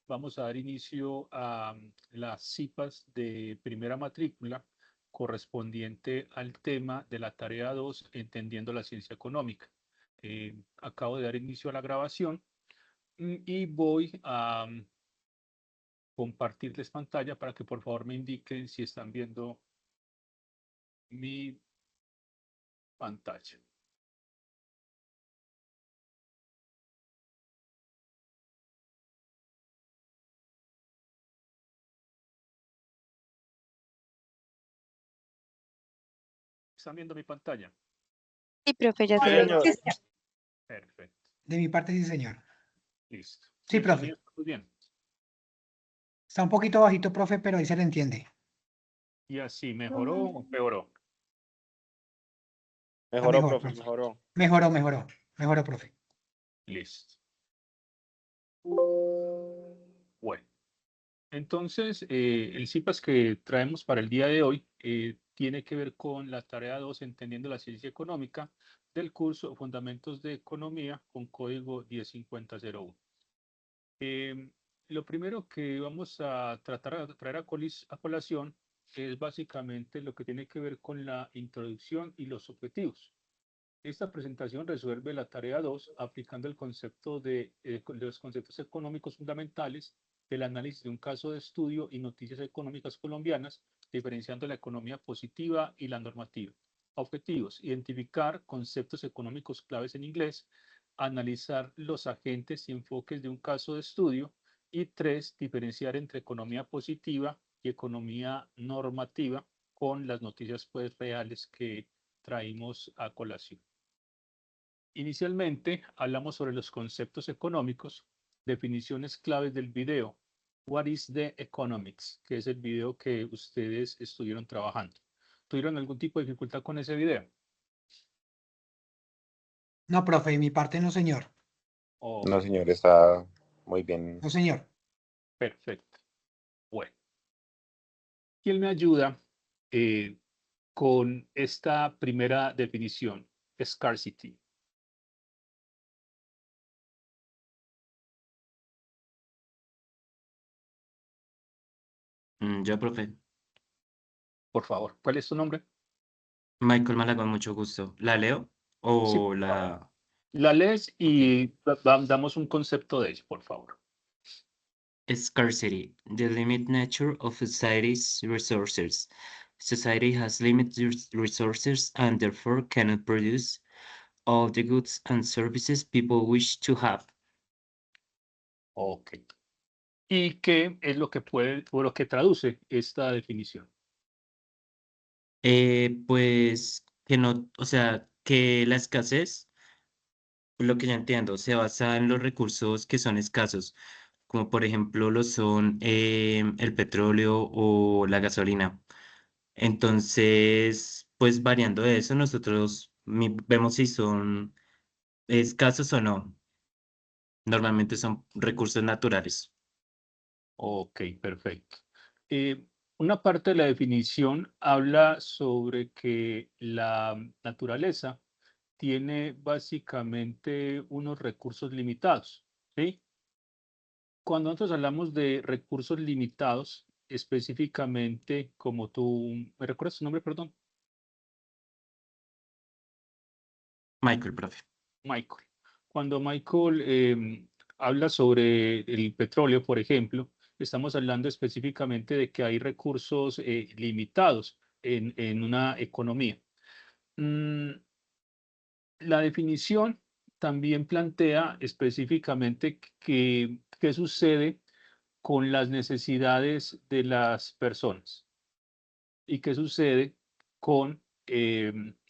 vamos a dar inicio a las CIPAs de primera matrícula correspondiente al tema de la tarea 2, Entendiendo la Ciencia Económica. Acabo de dar inicio a la grabación y voy a compartirles pantalla para que por favor me indiquen si están viendo mi pantalla. ¿Están viendo mi pantalla? Sí, profe, ya Sí, se ve. señor. Perfecto. De mi parte, sí, señor. Listo. Sí, ¿El profe. sonido está muy bien? Está un poquito bajito, profe, pero ahí se le entiende. ¿Y así mejoró o empeoró? Mejoró, mejor, profe, profe. mejoró. Mejoró, profe. Listo. Bueno, entonces el CIPAS que traemos para el día de hoy tiene que ver con la tarea 2, Entendiendo la Ciencia Económica, del curso Fundamentos de Economía con código 105001. Lo primero que vamos a traer a colación es básicamente lo que tiene que ver con la introducción y los objetivos. Esta presentación resuelve la tarea 2 aplicando el concepto de los conceptos económicos fundamentales del análisis de un caso de estudio y noticias económicas colombianas, diferenciando la economía positiva y la normativa. Objetivos: identificar conceptos económicos claves en inglés, analizar los agentes y enfoques de un caso de estudio, y 3, diferenciar entre economía positiva y economía normativa con las noticias pues reales que traímos a colación. Inicialmente hablamos sobre los conceptos económicos, definiciones claves del video. What is the economics? Que es el video que ustedes estuvieron trabajando. ¿Tuvieron algún tipo de dificultad con ese video? No, profe, de mi parte, no, señor. Ok, No, señor, está muy bien. No, señor. perfecto. Bueno, ¿quién me ayuda con esta primera definición? Scarcity. Yo, profe. Por favor, ¿cuál es tu nombre? Michael Malagón, mucho gusto. ¿La leo Sí, o por favor. la...? La lees Ok. y damos un concepto de ello, por favor. Scarcity, the limited nature of society's resources. Society has limited resources and therefore cannot produce all the goods and services people wish to have. Ok. ¿Y qué es lo que puede o lo que traduce esta definición? Pues que no, o sea, que la escasez, lo que yo entiendo, se basa en los recursos que son escasos, como por ejemplo lo son el petróleo o la gasolina. Entonces, pues variando de eso, nosotros vemos si son escasos o no. Normalmente son recursos naturales. Ok, perfecto. Eh, una parte de la definición habla sobre que la naturaleza tiene básicamente unos recursos limitados, ¿sí? Cuando nosotros hablamos de recursos limitados, específicamente, como tú, ¿me recuerdas tu nombre, perdón? Michael, profe. Michael. Cuando Michael habla sobre el petróleo, por ejemplo, estamos hablando específicamente de que hay recursos limitados en una economía. Mm, la definición también plantea específicamente qué sucede con las necesidades de las personas y qué sucede con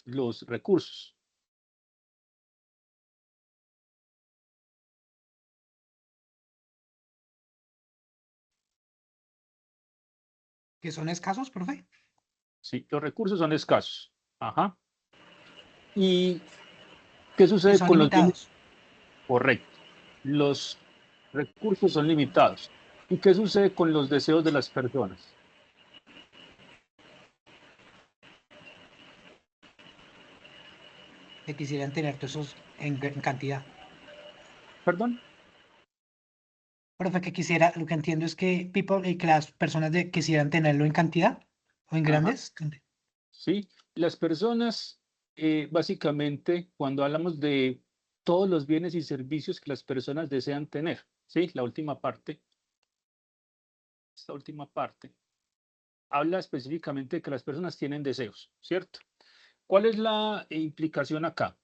los recursos. ¿Que son escasos, profe? Sí, los recursos son escasos. Ajá. ¿Y qué Que sucede son con los bienes? limitados. Correcto. Los recursos son limitados. ¿Y qué sucede con los deseos de las personas? Que quisieran tener todos esos en cantidad. ¿Perdón? Profe, que quisiera, lo que entiendo es que que las personas quisieran tenerlo en cantidad o en Ajá. grandes. ¿Sí? Las personas, básicamente, cuando hablamos de todos los bienes y servicios que las personas desean tener, ¿sí? La última parte, esta última parte, habla específicamente de que las personas tienen deseos, ¿cierto? ¿Cuál es la implicación acá?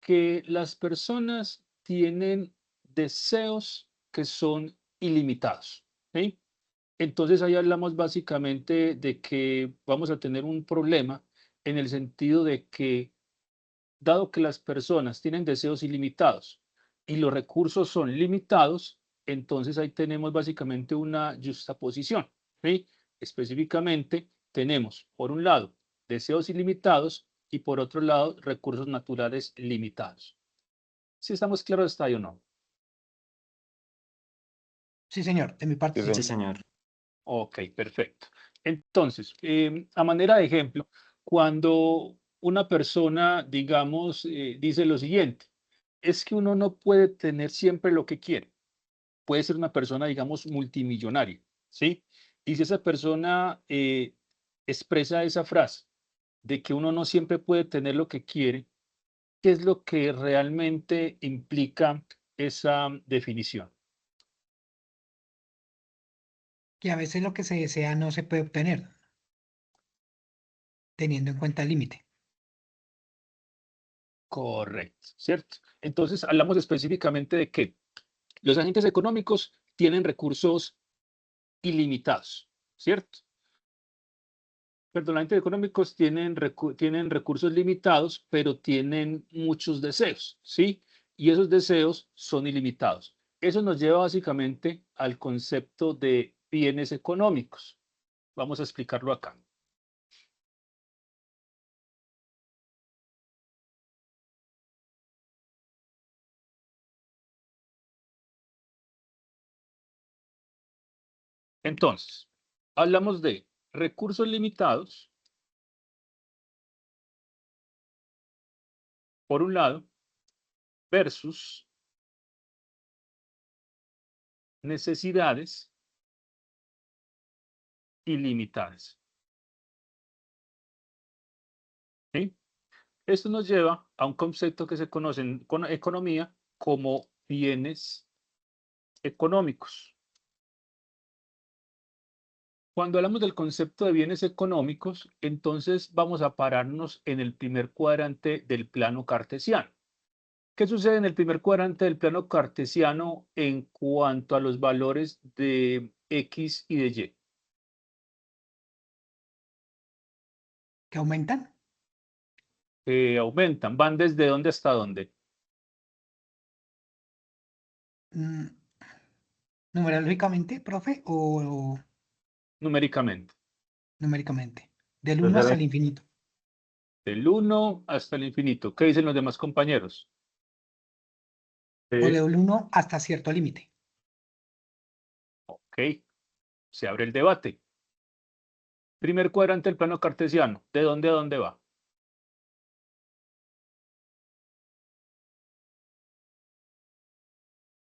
Que las personas tienen deseos que son ilimitados, ¿sí? Entonces ahí hablamos básicamente de que vamos a tener un problema en el sentido de que, dado que las personas tienen deseos ilimitados y los recursos son limitados, entonces ahí tenemos básicamente una justaposición, ¿sí? Específicamente tenemos, por un lado, deseos ilimitados y por otro lado, recursos naturales limitados. ¿Sí estamos claros hasta ahí o no? Sí, señor, de mi parte Sí, sí. Sí, señor. señor. Ok, perfecto. Entonces, a manera de ejemplo, cuando una persona, digamos, dice lo siguiente, es que uno no puede tener siempre lo que quiere. Puede ser una persona, digamos, multimillonaria, ¿sí? Y si esa persona expresa esa frase de que uno no siempre puede tener lo que quiere, ¿qué es lo que realmente implica esa definición? Que a veces lo que se desea no se puede obtener, teniendo en cuenta el límite. Correcto, ¿cierto? Entonces, hablamos específicamente de que los agentes económicos tienen recursos ilimitados, ¿cierto? Perdón, los agentes económicos tienen recursos limitados, pero tienen muchos deseos, ¿sí? Y esos deseos son ilimitados. Eso nos lleva básicamente al concepto de bienes económicos. Vamos a explicarlo acá. Entonces, hablamos de recursos limitados, por un lado, versus necesidades ilimitadas, ¿sí? Esto nos lleva a un concepto que se conoce en economía como bienes económicos. Cuando hablamos del concepto de bienes económicos, entonces vamos a pararnos en el primer cuadrante del plano cartesiano. ¿Qué sucede en el primer cuadrante del plano cartesiano en cuanto a los valores de X y de Y? ¿Que aumentan? Aumentan, van desde dónde hasta dónde, Mm, ¿Numerológicamente, profe, o numéricamente. numéricamente? Del 1 hasta Entonces, el infinito. Del 1 hasta el infinito. ¿Qué dicen los demás compañeros? O del 1 hasta cierto límite. Ok, se abre el debate. Primer cuadrante del plano cartesiano, ¿de dónde a dónde va?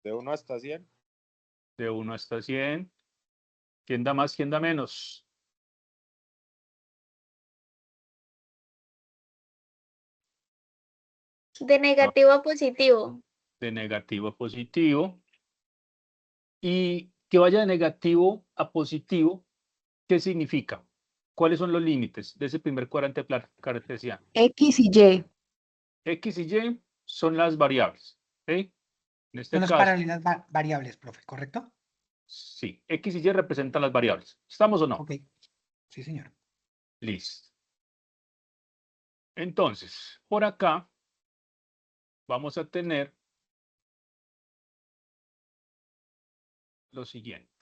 de 1 hasta 100. De 1 hasta 100. ¿Quién da más, quién da menos? De Ah, negativo a positivo. de negativo a positivo. Y que vaya de negativo a positivo, ¿qué significa? ¿Cuáles son los límites de ese primer cuadrante del plano cartesiano? X y Y. X y Y son las variables, ¿sí? En Son este las caso, paralelas variables, profe, ¿correcto? sí, X y Y representan las variables. ¿Estamos o no? Ok, sí, señor. Listo. Entonces, por acá vamos a tener lo siguiente.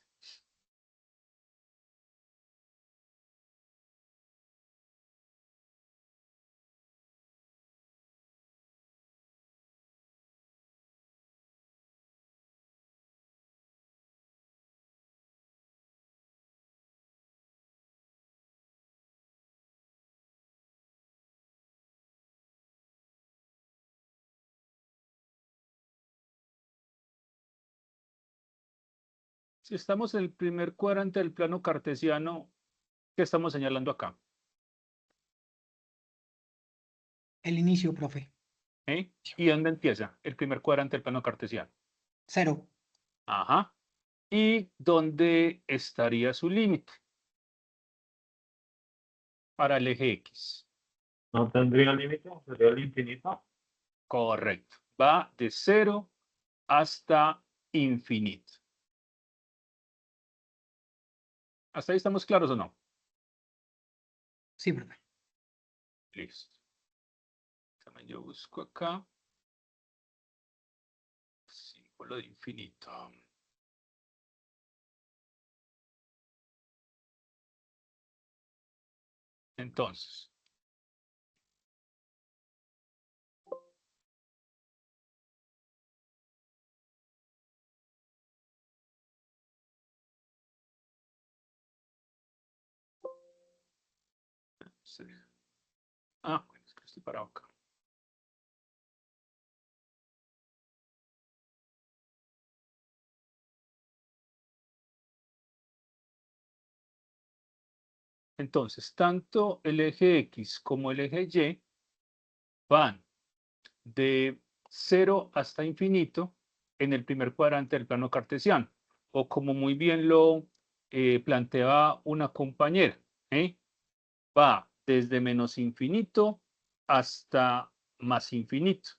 Si estamos en el primer cuadrante del plano cartesiano, ¿qué estamos señalando acá? El inicio, profe. ¿Y dónde empieza el primer cuadrante del plano cartesiano? 0. Ajá. ¿Y dónde estaría su límite para el eje X? ¿No tendría límite? ¿Sería el infinito? Correcto. Va de 0 hasta infinito. ¿Hasta ahí estamos claros o no? Sí, profe. Listo. También yo busco acá. Símbolo de infinito. Entonces, sí. Bueno, es que estoy parado acá. Entonces, tanto el eje X como el eje Y van de 0 hasta infinito en el primer cuadrante del plano cartesiano, o como muy bien lo planteaba una compañera, va desde menos infinito hasta más infinito.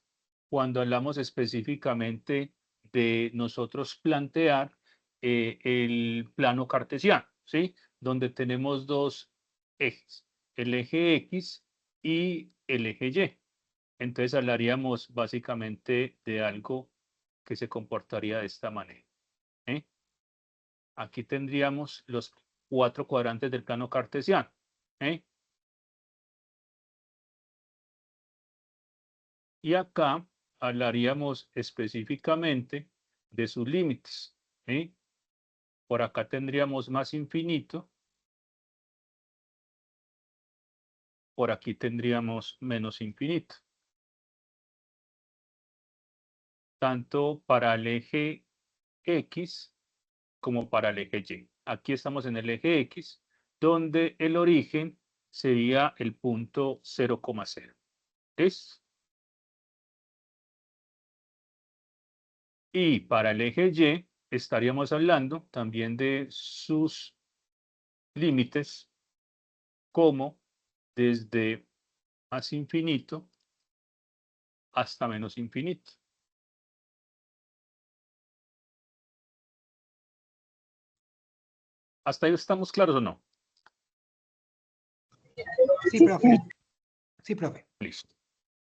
Cuando hablamos específicamente de nosotros plantear el plano cartesiano, ¿sí? Donde tenemos dos ejes, el eje X y el eje Y. Entonces hablaríamos básicamente de algo que se comportaría de esta manera. Aquí tendríamos los 4 cuadrantes del plano cartesiano. Y acá hablaríamos específicamente de sus límites. Por acá tendríamos más infinito. Por aquí tendríamos menos infinito. Tanto para el eje X como para el eje Y. Aquí estamos en el eje X, donde el origen sería el punto 0,0. ¿Es? Y para el eje Y estaríamos hablando también de sus límites como desde más infinito hasta menos infinito. ¿Hasta ahí estamos claros o no? Sí, profe. Sí, profe. Listo.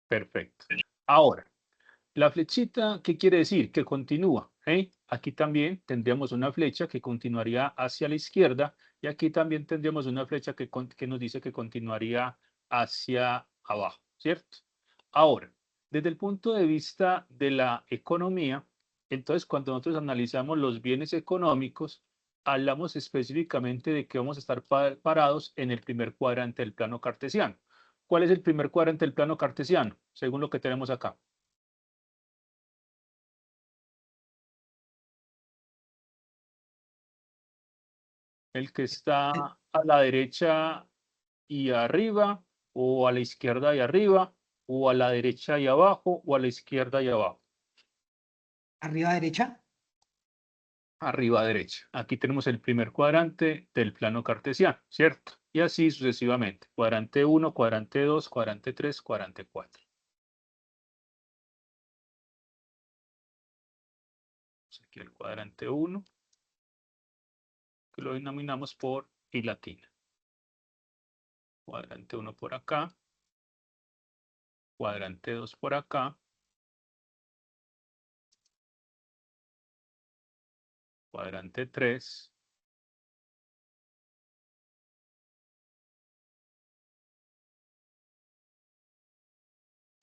Perfecto. Ahora, la flechita, ¿qué quiere decir? Que continúa. Aquí también tendríamos una flecha que continuaría hacia la izquierda y aquí también tendríamos una flecha que nos dice que continuaría hacia abajo, ¿cierto? Ahora, desde el punto de vista de la economía, entonces cuando nosotros analizamos los bienes económicos, hablamos específicamente de que vamos a estar parados en el primer cuadrante del plano cartesiano. ¿Cuál es el primer cuadrante del plano cartesiano? Según lo que tenemos acá. El que está a la derecha y arriba, o a la izquierda y arriba, o a la derecha y abajo, o a la izquierda y abajo. Arriba derecha. Arriba derecha. Aquí tenemos el primer cuadrante del plano cartesiano, ¿cierto? Y así sucesivamente. Cuadrante 1, cuadrante 2, cuadrante 3, cuadrante 4. Aquí el cuadrante 1, que lo denominamos por I latina. Cuadrante 1 por acá. Cuadrante 2 por acá. Cuadrante 3.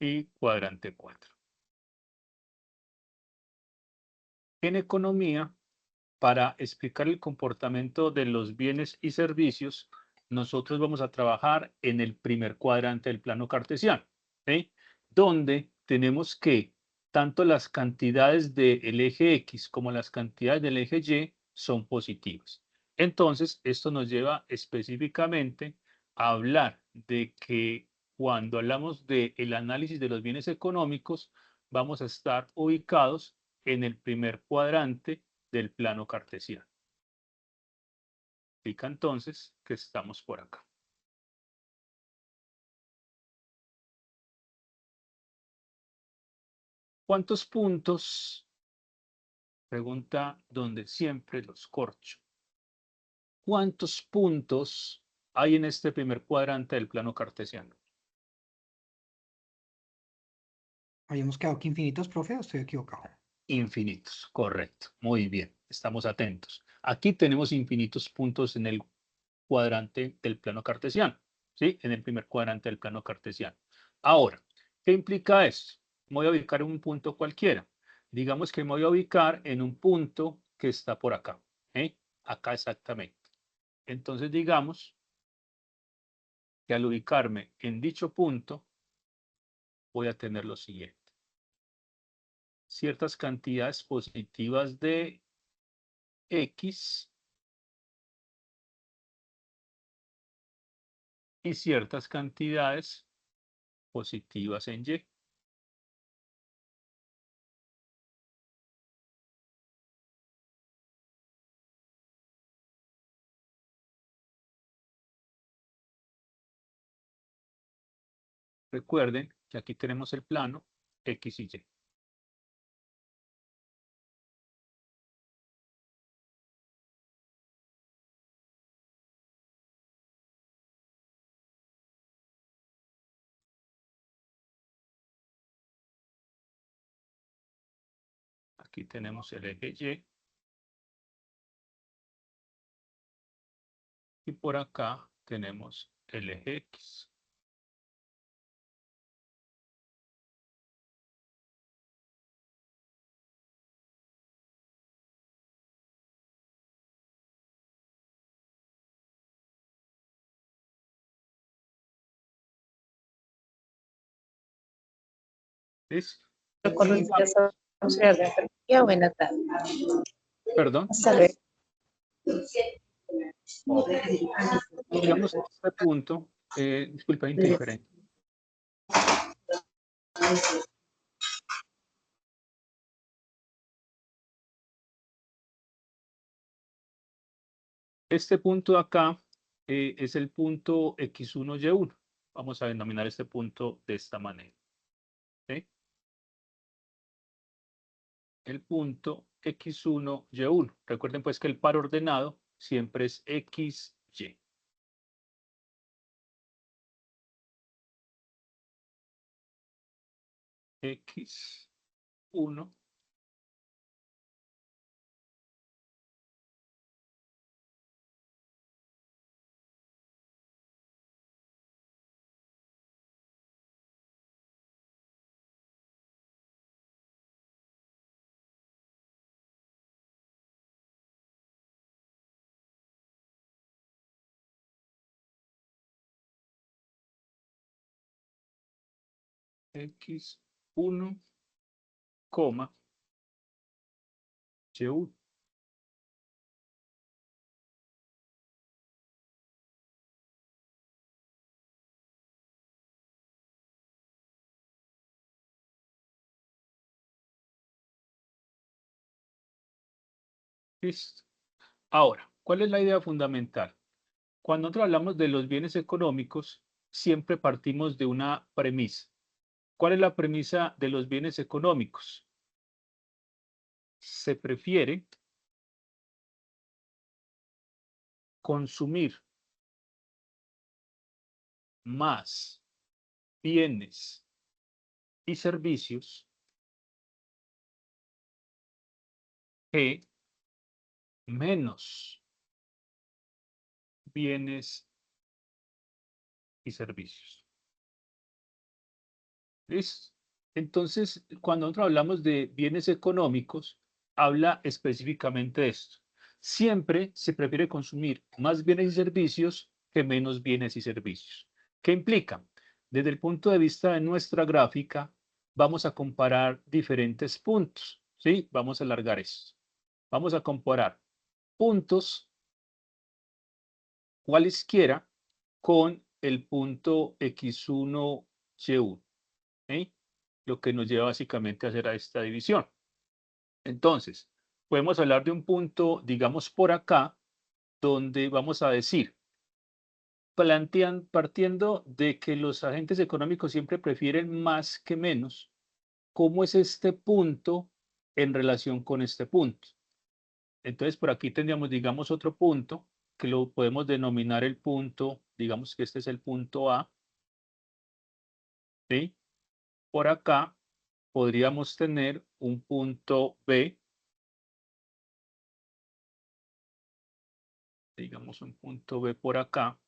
Y cuadrante 4. En economía, para explicar el comportamiento de los bienes y servicios, nosotros vamos a trabajar en el primer cuadrante del plano cartesiano, donde tenemos que tanto las cantidades del eje X como las cantidades del eje Y son positivas. Entonces, esto nos lleva específicamente a hablar de que cuando hablamos del análisis de los bienes económicos, vamos a estar ubicados en el primer cuadrante del plano cartesiano. Significa entonces que estamos por acá. ¿Cuántos puntos? Pregunta donde siempre los corcho. ¿Cuántos puntos hay en este primer cuadrante del plano cartesiano? Habíamos quedado que infinitos, profe, o estoy equivocado. Infinitos, correcto. Muy bien, estamos atentos. Aquí tenemos infinitos puntos en el cuadrante del plano cartesiano, ¿sí? En el primer cuadrante del plano cartesiano. Ahora, ¿qué implica esto? Me voy a ubicar en un punto cualquiera. Digamos que me voy a ubicar en un punto que está por acá, ¿eh? Acá exactamente. Entonces, digamos que al ubicarme en dicho punto, voy a tener lo siguiente. Ciertas cantidades positivas de X y ciertas cantidades positivas en Y. Recuerden que aquí tenemos el plano X y Y. Aquí tenemos el eje Y. Y por acá tenemos el eje X. ¿Listo? Auxiliar de enfermería, buenas tardes. Perdón. Hasta luego. Ok. Digamos este punto, disculpa, interferente. Este punto de acá es el punto X1, Y1. Vamos a denominar este punto de esta manera. ¿Sí? El punto X1, Y1. Recuerden pues que el par ordenado siempre es X, Y. X1. X1, coma, Y1. Listo. Ahora, ¿cuál es la idea fundamental? Cuando nosotros hablamos de los bienes económicos, siempre partimos de una premisa. ¿Cuál es la premisa de los bienes económicos? Se prefiere consumir más bienes y servicios que menos bienes y servicios. ¿Listo? Entonces, cuando nosotros hablamos de bienes económicos, habla específicamente de esto. Siempre se prefiere consumir más bienes y servicios que menos bienes y servicios. ¿Qué implica? Desde el punto de vista de nuestra gráfica, vamos a comparar diferentes puntos, ¿sí? Vamos a alargar esto. Vamos a comparar puntos cualesquiera con el punto x1, y1. ¿Sí? Lo que nos lleva básicamente a hacer a esta división. Entonces, podemos hablar de un punto, digamos, por acá, donde vamos a decir, partiendo de que los agentes económicos siempre prefieren más que menos, ¿cómo es este punto en relación con este punto? Entonces, por aquí tendríamos, digamos, otro punto que lo podemos denominar el punto, digamos que este es el punto A, ¿sí? Por acá podríamos tener un punto B, digamos un punto B por acá,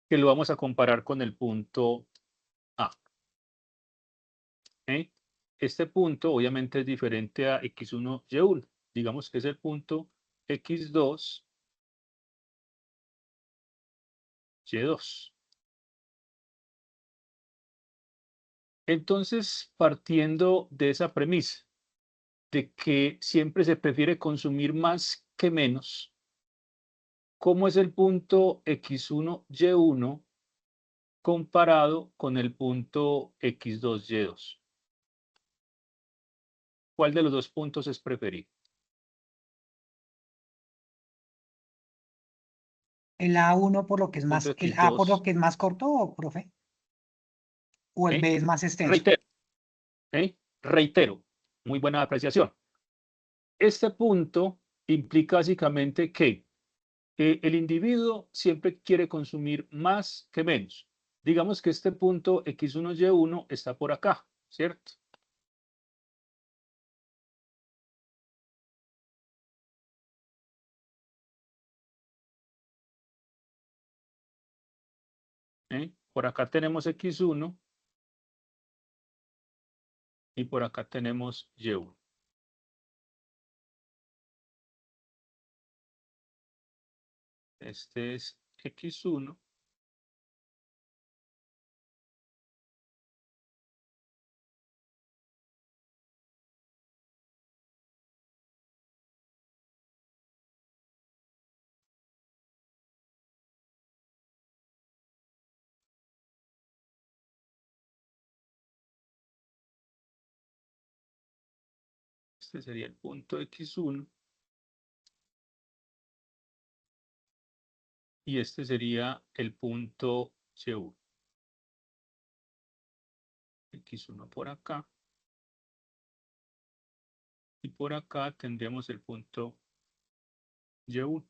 que lo vamos a comparar con el punto A. ¿Sí? Este punto obviamente es diferente a x1, y1. Digamos que es el punto x2, y2. Entonces, partiendo de esa premisa, de que siempre se prefiere consumir más que menos, ¿cómo es el punto x1, y1 comparado con el punto x2, y2? ¿Cuál de los dos puntos es preferido? El A1 por lo que es más, Punto el A por lo x2. que es más corto, profe. O el ¿Sí? B es más extenso. Reitero, ¿sí? Reitero, muy buena apreciación. Este punto implica básicamente que el individuo siempre quiere consumir más que menos. Digamos que este punto x1, y1 está por acá, ¿cierto? Por acá tenemos x1 y por acá tenemos y1. Este es x1. Este sería el punto x1. Y este sería el punto y1. X1 por acá. Y por acá tendríamos el punto y1.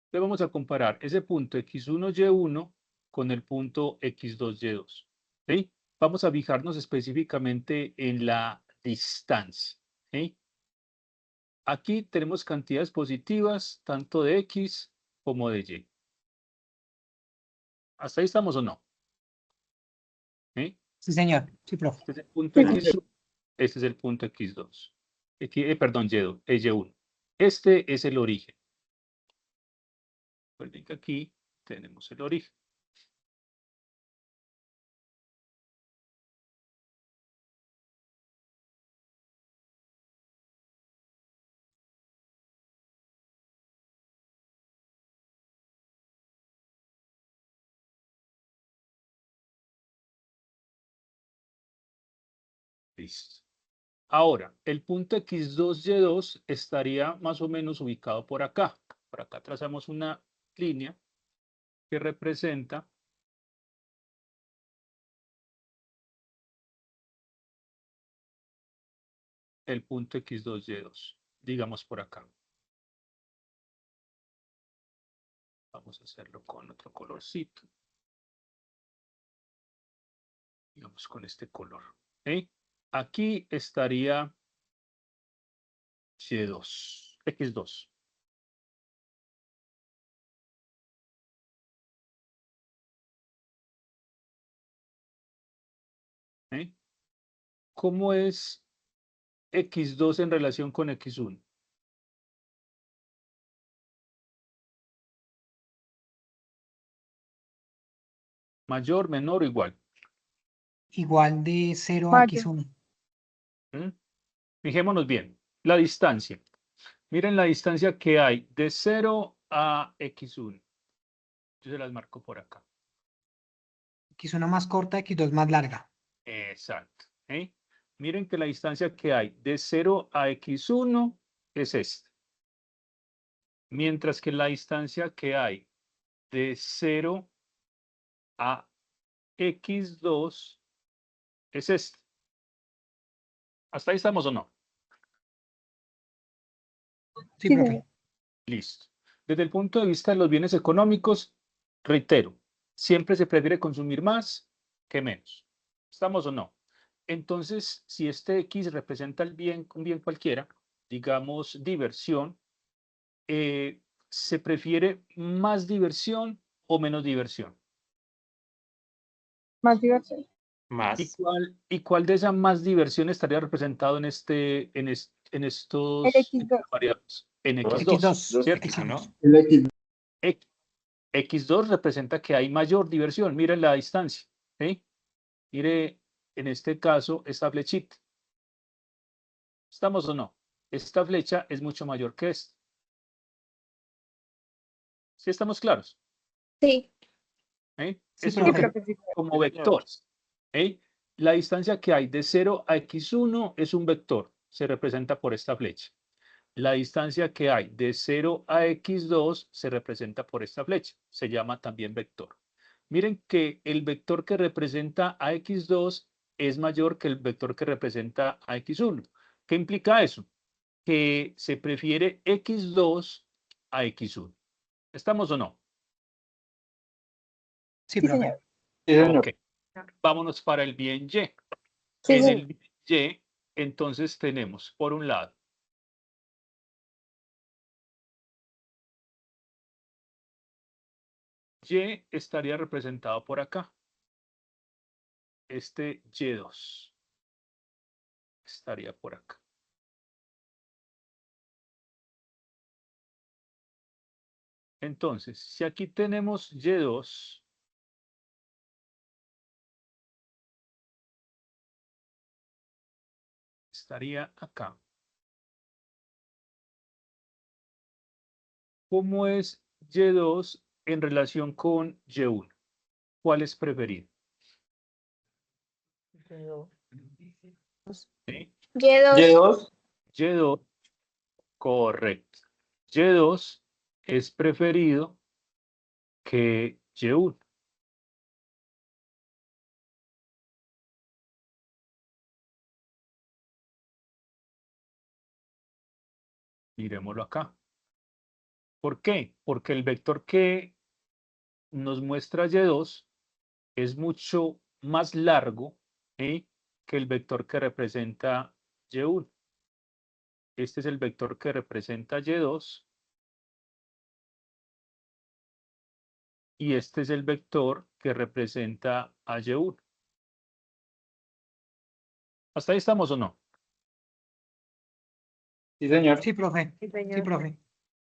Entonces vamos a comparar ese punto x1, y1 con el punto x2, y2. ¿Sí? Vamos a fijarnos específicamente en la distancia. ¿Sí? Aquí tenemos cantidades positivas tanto de x como de y. ¿Hasta ahí estamos o no? ¿Sí? Sí, señor. Sí, profe. Este es el punto x1, este es el punto x2. Perdón, y1. Este es el origen. Recuerden que aquí tenemos el origen. Listo. Ahora, el punto x2, y2 estaría más o menos ubicado por acá. Por acá trazamos una línea que representa el punto x2, y2. Digamos por acá. Vamos a hacerlo con otro colorcito. Digamos con este color. ¿Sí? Aquí estaría y2, x2. ¿Sí? ¿Cómo es x2 en relación con x1? ¿Mayor, menor o igual? Igual de 0 a Mayo. x1. ¿Mm? Fijémonos bien. La distancia. Miren la distancia que hay de 0 a x1. Yo se las marco por acá. X1 más corta, X2 más larga. Exacto. ¿Eh? Miren que la distancia que hay de 0 a x1 es esta. Mientras que la distancia que hay de 0 a x2 es esta. ¿Hasta ahí estamos o no? Sí, Sí, profe. señor. Listo. Desde el punto de vista de los bienes económicos, reitero, siempre se prefiere consumir más que menos. ¿Estamos o no? Entonces, si este X representa el bien, un bien cualquiera, digamos diversión, ¿se prefiere más diversión o menos diversión? Más diversión. Más. ¿Y cuál de esas más diversión estaría representado en estos El X2. variables? En Dos. X2, ¿cierto? X2. X2 representa que hay mayor diversión. Miren la distancia. ¿Sí? Mire, en este caso, esta flechita. ¿Estamos o no? Esta flecha es mucho mayor que esta. ¿Sí estamos claros? Sí. ¿Eh? Sí, Esto Sí, profe. profe, sí. como vectores. ¿Eh? La distancia que hay de 0 a x1 es un vector. Se representa por esta flecha. La distancia que hay de 0 a x2 se representa por esta flecha. Se llama también vector. Miren que el vector que representa a x2 es mayor que el vector que representa a x1. ¿Qué implica eso? Que se prefiere x2 a x1. ¿Estamos o no? Sí, Sí, profe. señor. Ok. Vámonos para el bien y. Sí, En señor. el bien y, entonces tenemos, por un lado, Y estaría representado por acá. Este Y2 estaría por acá. Entonces, si aquí tenemos Y2, estaría acá. ¿Cómo es Y2 en relación con Y1? ¿Cuál es preferido? ¿Sí? Y2. Y2, correcto. Y2 es preferido que Y1. Miremoslo acá. ¿Por qué? Porque el vector que nos muestra Y2 es mucho más largo, ¿sí?, que el vector que representa Y1. Este es el vector que representa Y2 y este es el vector que representa a Y1. ¿Hasta ahí estamos o no? Sí, señor. Sí, profe. Sí, Sí, señor. profe.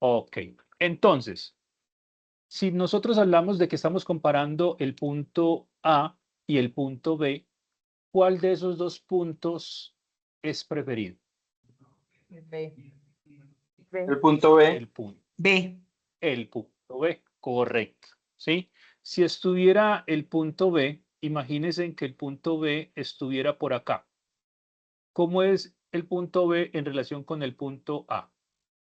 Ok. Entonces, si nosotros hablamos de que estamos comparando el punto A y el punto B, ¿cuál de esos dos puntos es preferido? El punto B. El punto. B. El punto B, correcto, ¿sí? Si estuviera el punto B, imagínense que el punto B estuviera por acá. ¿Cómo es el punto B en relación con el punto A?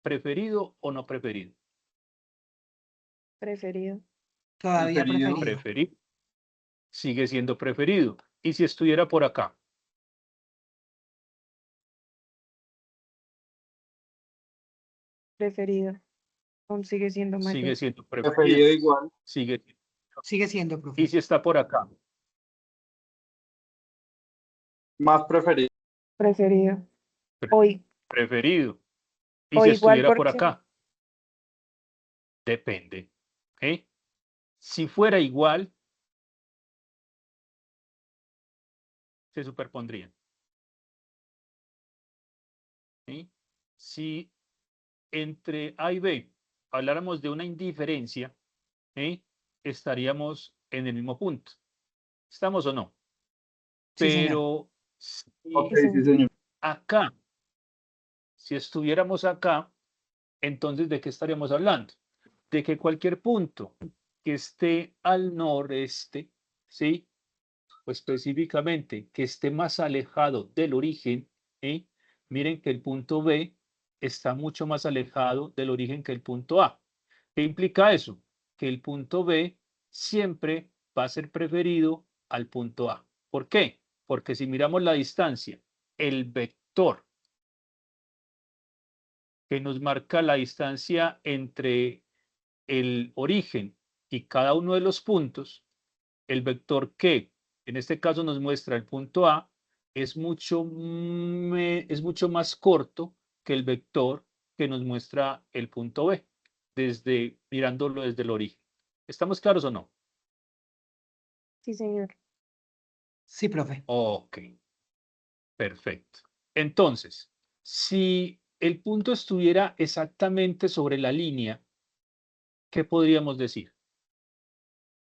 ¿Preferido o no preferido? Preferido. Todavía Preferido. preferido. Preferido. Sigue siendo preferido. ¿Y si estuviera por acá? Preferido. Aún sigue siendo mayor. Sigue siendo Preferido preferido. igual. Sigue. Sigue siendo, ¿Y profe. si está por acá? Más preferido. Preferido. Preferido. ¿Y O si igual estuviera por porque acá? Depende. ¿Eh? Si fuera igual, se superpondrían. ¿Sí? Si entre A y B habláramos de una indiferencia, ¿sí?, estaríamos en el mismo punto. ¿Estamos o no? Sí, señor. Pero si Ok, sí, señor. acá Si estuviéramos acá, entonces, ¿de qué estaríamos hablando? De que cualquier punto que esté al noreste, ¿sí? O específicamente que esté más alejado del origen, ¿sí? Miren que el punto B está mucho más alejado del origen que el punto A. ¿Qué implica eso? Que el punto B siempre va a ser preferido al punto A. ¿Por qué? Porque si miramos la distancia, el vector que nos marca la distancia entre el origen y cada uno de los puntos, el vector que en este caso nos muestra el punto A, es mucho más corto que el vector que nos muestra el punto B, mirándolo desde el origen. ¿Estamos claros o no? Sí, señor. Sí, profe. Ok, perfecto. Entonces, si el punto estuviera exactamente sobre la línea, ¿qué podríamos decir?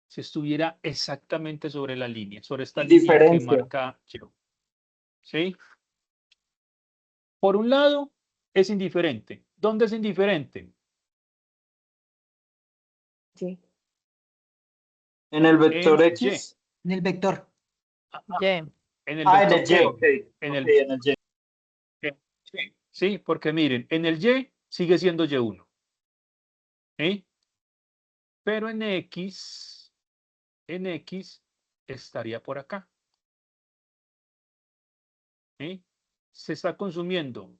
Si estuviera exactamente sobre la línea, sobre esta línea que Diferencia. marca yo. ¿Sí? Por un lado, es indiferente. ¿Dónde es indiferente? Sí. En el vector En Y. X. En el vector. Y. En el Ah, en vector el Y, ¿qué? ok. En Ok, el en el Y. Y. Sí, porque miren, en el Y sigue siendo Y1. ¿Sí? Pero en X estaría por acá. ¿Sí? Se está consumiendo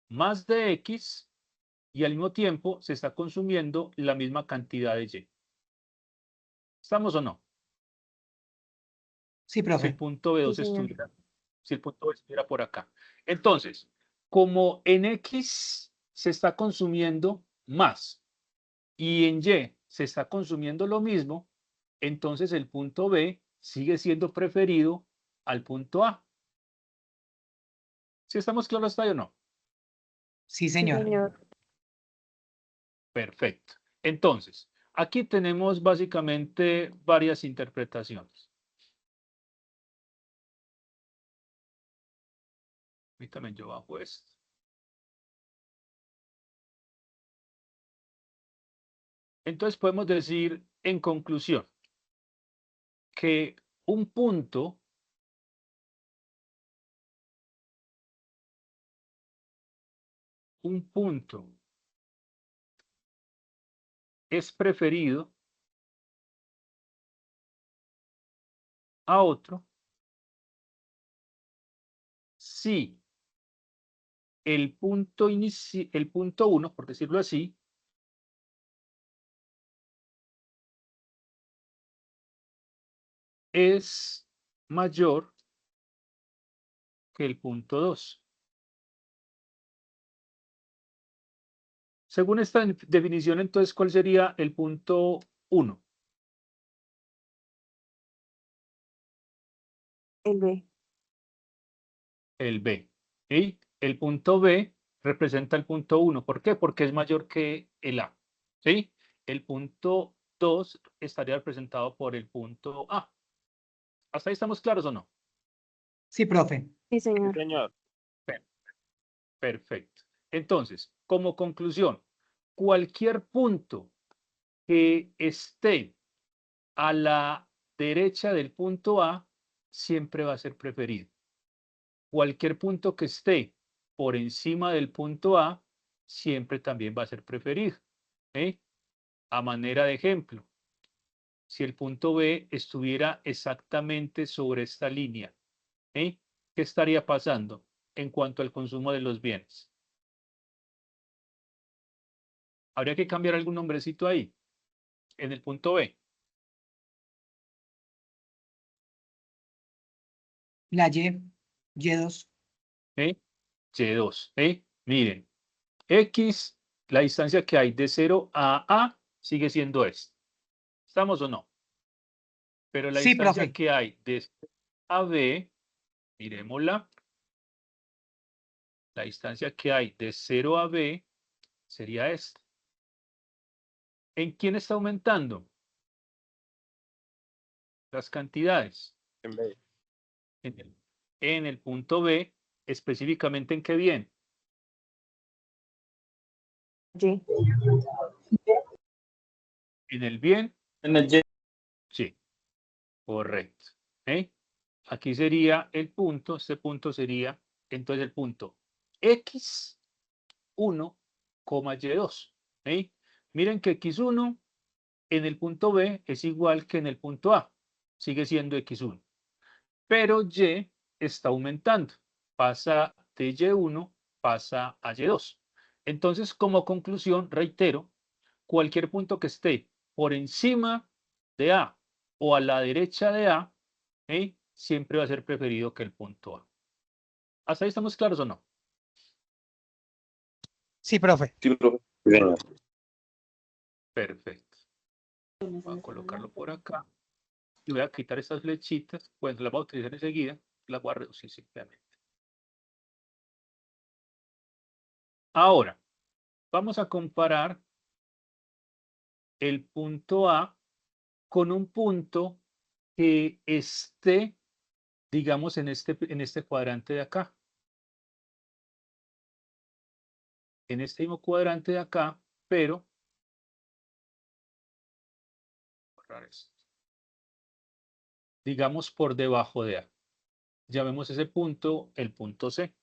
más de X y al mismo tiempo se está consumiendo la misma cantidad de Y. ¿Estamos o no? Sí, Si el profe. punto B2 Sí, señor. estuviera, si el punto B estuviera por acá. Entonces, como en X se está consumiendo más y en Y se está consumiendo lo mismo, entonces el punto B sigue siendo preferido al punto A. ¿Sí estamos claros hasta ahí o no? Sí, Sí, señor. señor. Perfecto. Entonces, aquí tenemos básicamente varias interpretaciones. Y también yo bajo esto. Entonces podemos decir en conclusión que un punto es preferido a otro si el punto el punto 1, por decirlo así, es mayor que el punto 2. Según esta definición, entonces, ¿cuál sería el punto 1? El B. El B. ¿Sí? El punto B representa el punto 1. ¿Por qué? Porque es mayor que el A. ¿Sí? El punto 2 estaría representado por el punto A. ¿Hasta ahí estamos claros o no? Sí, profe. Sí, señor. Señor. Perfecto. Entonces, como conclusión, cualquier punto que esté a la derecha del punto A siempre va a ser preferido. Cualquier punto que esté por encima del punto A siempre también va a ser preferido. ¿Sí? A manera de ejemplo, si el punto B estuviera exactamente sobre esta línea, ¿sí? ¿Qué estaría pasando en cuanto al consumo de los bienes? Habría que cambiar algún nombrecito ahí, en el punto B. La Y. Y2. ¿Sí? Y2. ¿Sí? Miren, X, la distancia que hay de 0 a A sigue siendo esta. ¿Estamos o no? Pero la Sí, distancia profe. que hay de C a B, miremosla, la distancia que hay de 0 a B sería esta. ¿En quién está aumentando? Las cantidades. En B. En el punto B, específicamente en qué bien. Y. En el bien, En el Y. sí, correcto. ¿Eh? Aquí sería el punto, este punto sería entonces el punto X1, Y2. ¿Eh? Miren que X1 en el punto B es igual que en el punto A, sigue siendo X1. Pero Y está aumentando, pasa de Y1, pasa a Y2. Entonces, como conclusión, reitero, cualquier punto que esté por encima de A o a la derecha de A, siempre va a ser preferido que el punto A. ¿Hasta ahí estamos claros o no? Sí, profe. Sí, profe. Sí, señor. Perfecto. Voy a colocarlo por acá. Y voy a quitar estas flechitas. Pues las voy a utilizar enseguida. Las voy a reducir simplemente. Ahora, vamos a comparar el punto A con un punto que esté, digamos, en este cuadrante de acá. En este mismo cuadrante de acá, pero digamos por debajo de A. Llamemos ese punto el punto C.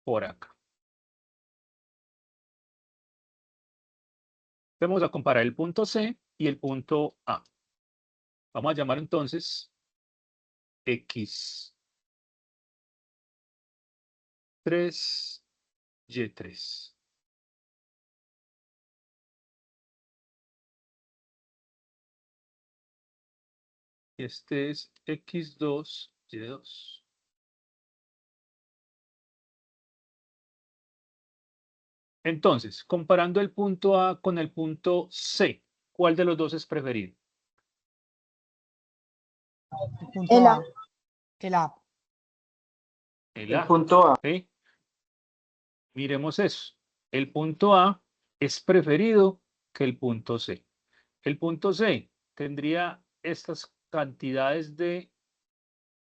Por acá. Vamos a comparar el punto C y el punto A. Vamos a llamar entonces X3, Y3. Y este es X2, Y2. Entonces, comparando el punto A con el punto C, ¿cuál de los dos es preferido? El punto El A. A. El A. El El A. punto A. ¿Sí? Miremos eso. El punto A es preferido que el punto C. El punto C tendría estas cantidades de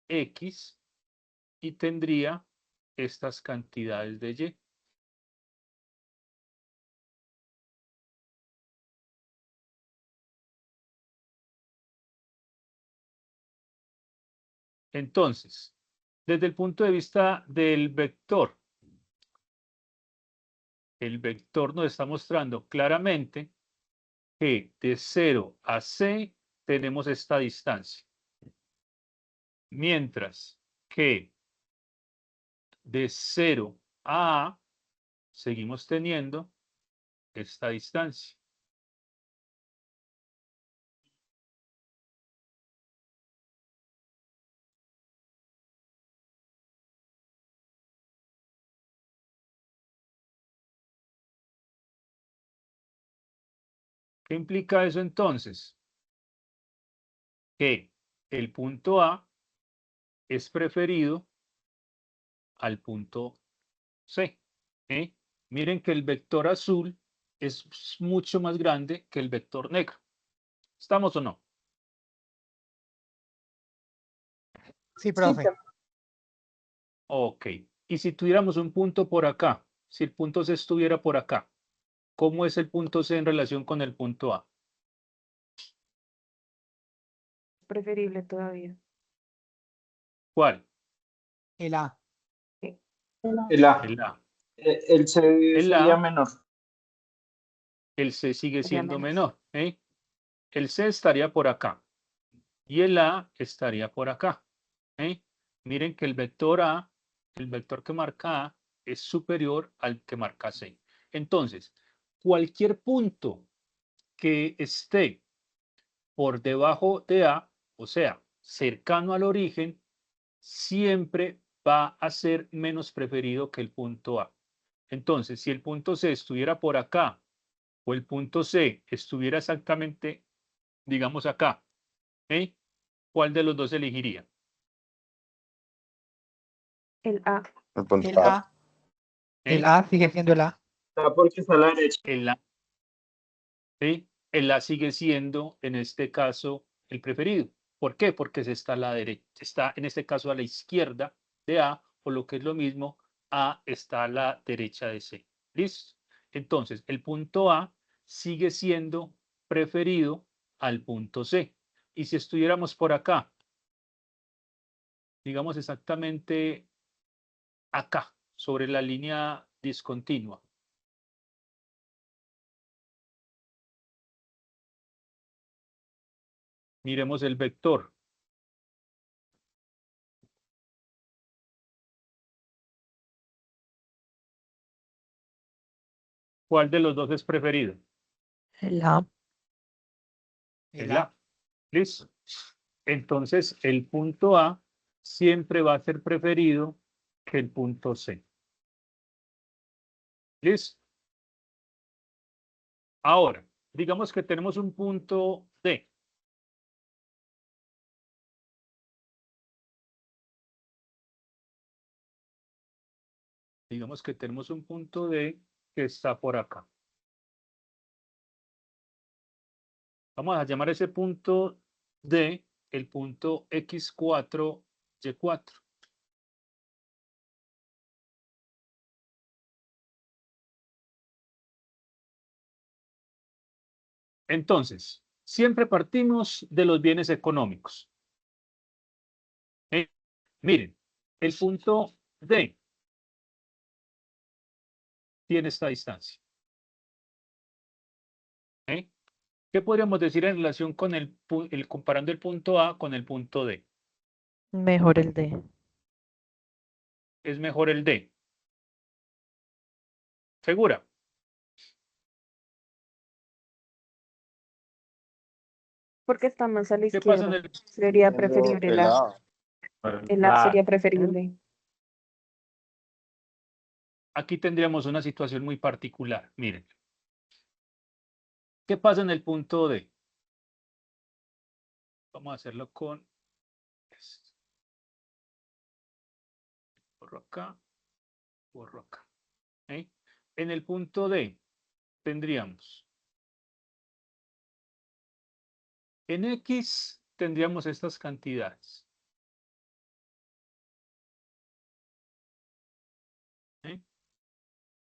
X y tendría estas cantidades de Y. Entonces, desde el punto de vista del vector, el vector nos está mostrando claramente que de 0 a C tenemos esta distancia. Mientras que de 0 a A seguimos teniendo esta distancia. ¿Qué implica eso entonces? Que el punto A es preferido al punto C. ¿Eh? Miren que el vector azul es mucho más grande que el vector negro. ¿Estamos o no? Sí, profe. Ok. Y si tuviéramos un punto por acá, si el punto C estuviera por acá, ¿cómo es el punto C en relación con el punto A? Preferible todavía. ¿Cuál? El A. El A. El A. El C El sería A, menor. el C sigue Sería siendo menos. menor. El C estaría por acá y el A estaría por acá. Miren que el vector A, el vector que marca A, es superior al que marca C. Entonces, cualquier punto que esté por debajo de A, o sea, cercano al origen, siempre va a ser menos preferido que el punto A. Entonces, si el punto C estuviera por acá o el punto C estuviera exactamente, digamos acá, ¿cuál de los dos elegiría? El A. El punto El A. A. El A sigue siendo el A. A porque está a la derecha. El A, ¿sí? el A sigue siendo, en este caso, el preferido. ¿Por qué? Porque se está a la derecha, está en este caso a la izquierda de A, o lo que es lo mismo, A está a la derecha de C. ¿Listo? Entonces, el punto A sigue siendo preferido al punto C. Y si estuviéramos por acá, digamos exactamente acá, sobre la línea discontinua. Miremos el vector. ¿Cuál de los dos es preferido? El A. El A. ¿Listo? Entonces, el punto A siempre va a ser preferido que el punto C. ¿Listo? Ahora, digamos que tenemos un punto D. Digamos que tenemos un punto D que está por acá. Vamos a llamar ese punto D el punto X4, Y4. Entonces, siempre partimos de los bienes económicos. Miren, el punto D tiene esta distancia. ¿Qué podríamos decir en relación con comparando el punto A con el punto D? Mejor el D. Es mejor el D. ¿Segura? Porque está más a la ¿Qué pasa en izquierda. el Sería preferible el A. El A sería preferible. Aquí tendríamos una situación muy particular. Miren. ¿Qué pasa en el punto D? Vamos a hacerlo con esto. Borro acá, borro acá. En el punto D tendríamos en X tendríamos estas cantidades.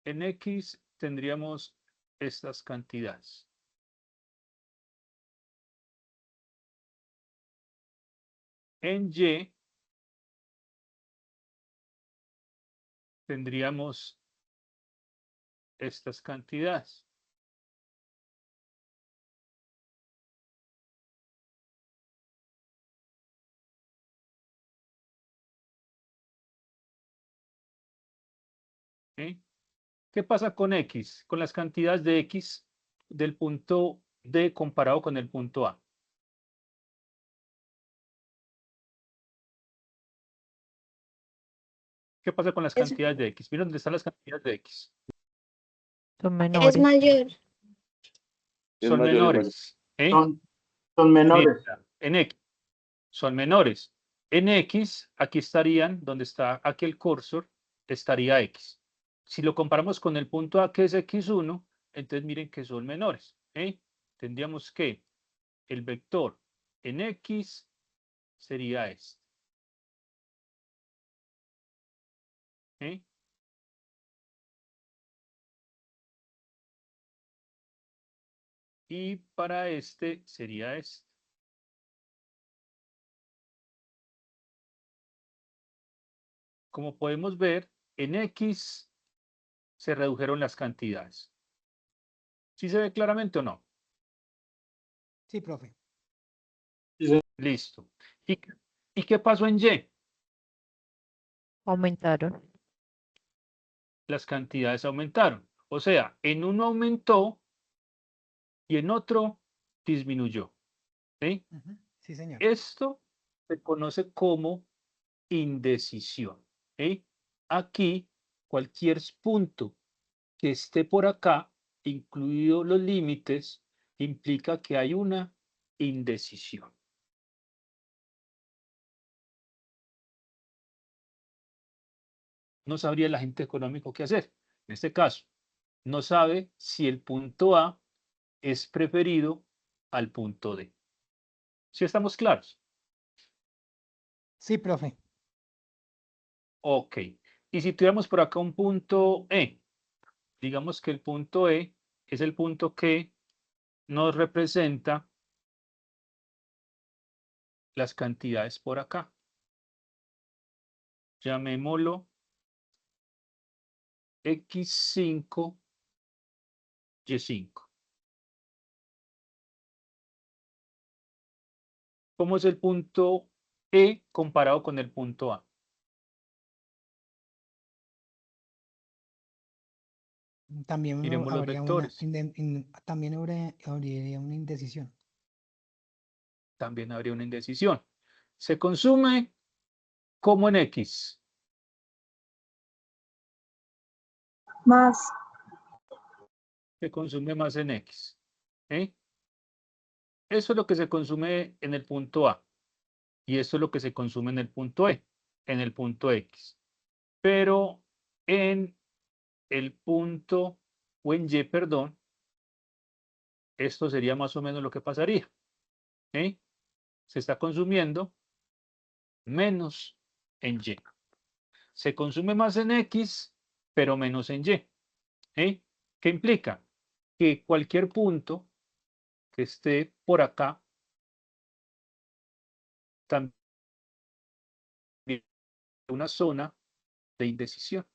En X tendríamos estas cantidades. En Y tendríamos estas cantidades. ¿Qué pasa con X? Con las cantidades de X del punto D comparado con el punto A. ¿Qué pasa con las cantidades de X? Miren dónde están las cantidades de X. Son menores. Es mayor. Son mayor, menores. Son menores. Mira, en X son menores. En X, aquí estarían, donde está aquí el cursor, estaría X. Si lo comparamos con el punto A, que es X1, entonces miren que son menores. Tendríamos que el vector en X sería este. Y para este sería este. Como podemos ver, en X se redujeron las cantidades. ¿Sí se ve claramente o no? Sí, profe. Listo. ¿Y qué pasó en Y? Aumentaron. Las cantidades aumentaron. O sea, en uno aumentó y en otro disminuyó. ¿Sí? Sí, señor. Esto se conoce como indecisión. Aquí, cualquier punto que esté por acá, incluidos los límites, implica que hay una indecisión. No sabría el agente económico qué hacer. En este caso, no sabe si el punto A es preferido al punto D. ¿Sí estamos claros? Sí, profe. Ok. Y si tuviéramos por acá un punto E, digamos que el punto E es el punto que nos representa las cantidades por acá. Llamémoslo X5, Y5. ¿Cómo es el punto E comparado con el punto A? También Miremos los habría una, vectores. también habría una indecisión. También habría una indecisión. Se consume como en X. Más. Se consume más en X. ¿Eh? Eso es lo que se consume en el punto A. Y esto es lo que se consume en el punto E, en el punto X. Pero en el punto, o en Y, perdón, esto sería más o menos lo que pasaría. ¿Eh? Se está consumiendo menos en Y. Se consume más en X, pero menos en Y. ¿Eh? ¿Qué implica? Que cualquier punto que esté por acá también es una zona de indecisión.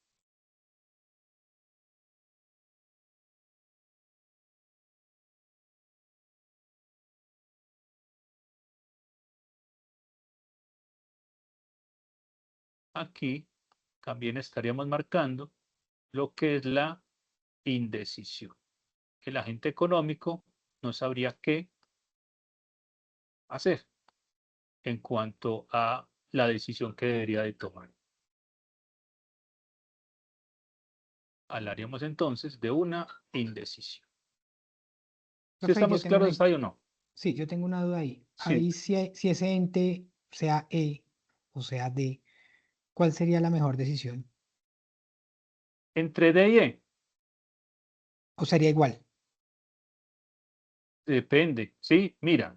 Aquí también estaríamos marcando lo que es la indecisión. El agente económico no sabría qué hacer en cuanto a la decisión que debería de tomar. Hablaríamos entonces de una indecisión. ¿Sí Profe, yo estamos tengo claros una, hasta ahí o no? sí, yo tengo una duda ahí. Sí. Ahí si ese ente sea E o sea D, ¿cuál sería la mejor decisión? Entre D y E, ¿O sería igual? depende, ¿sí? Mira,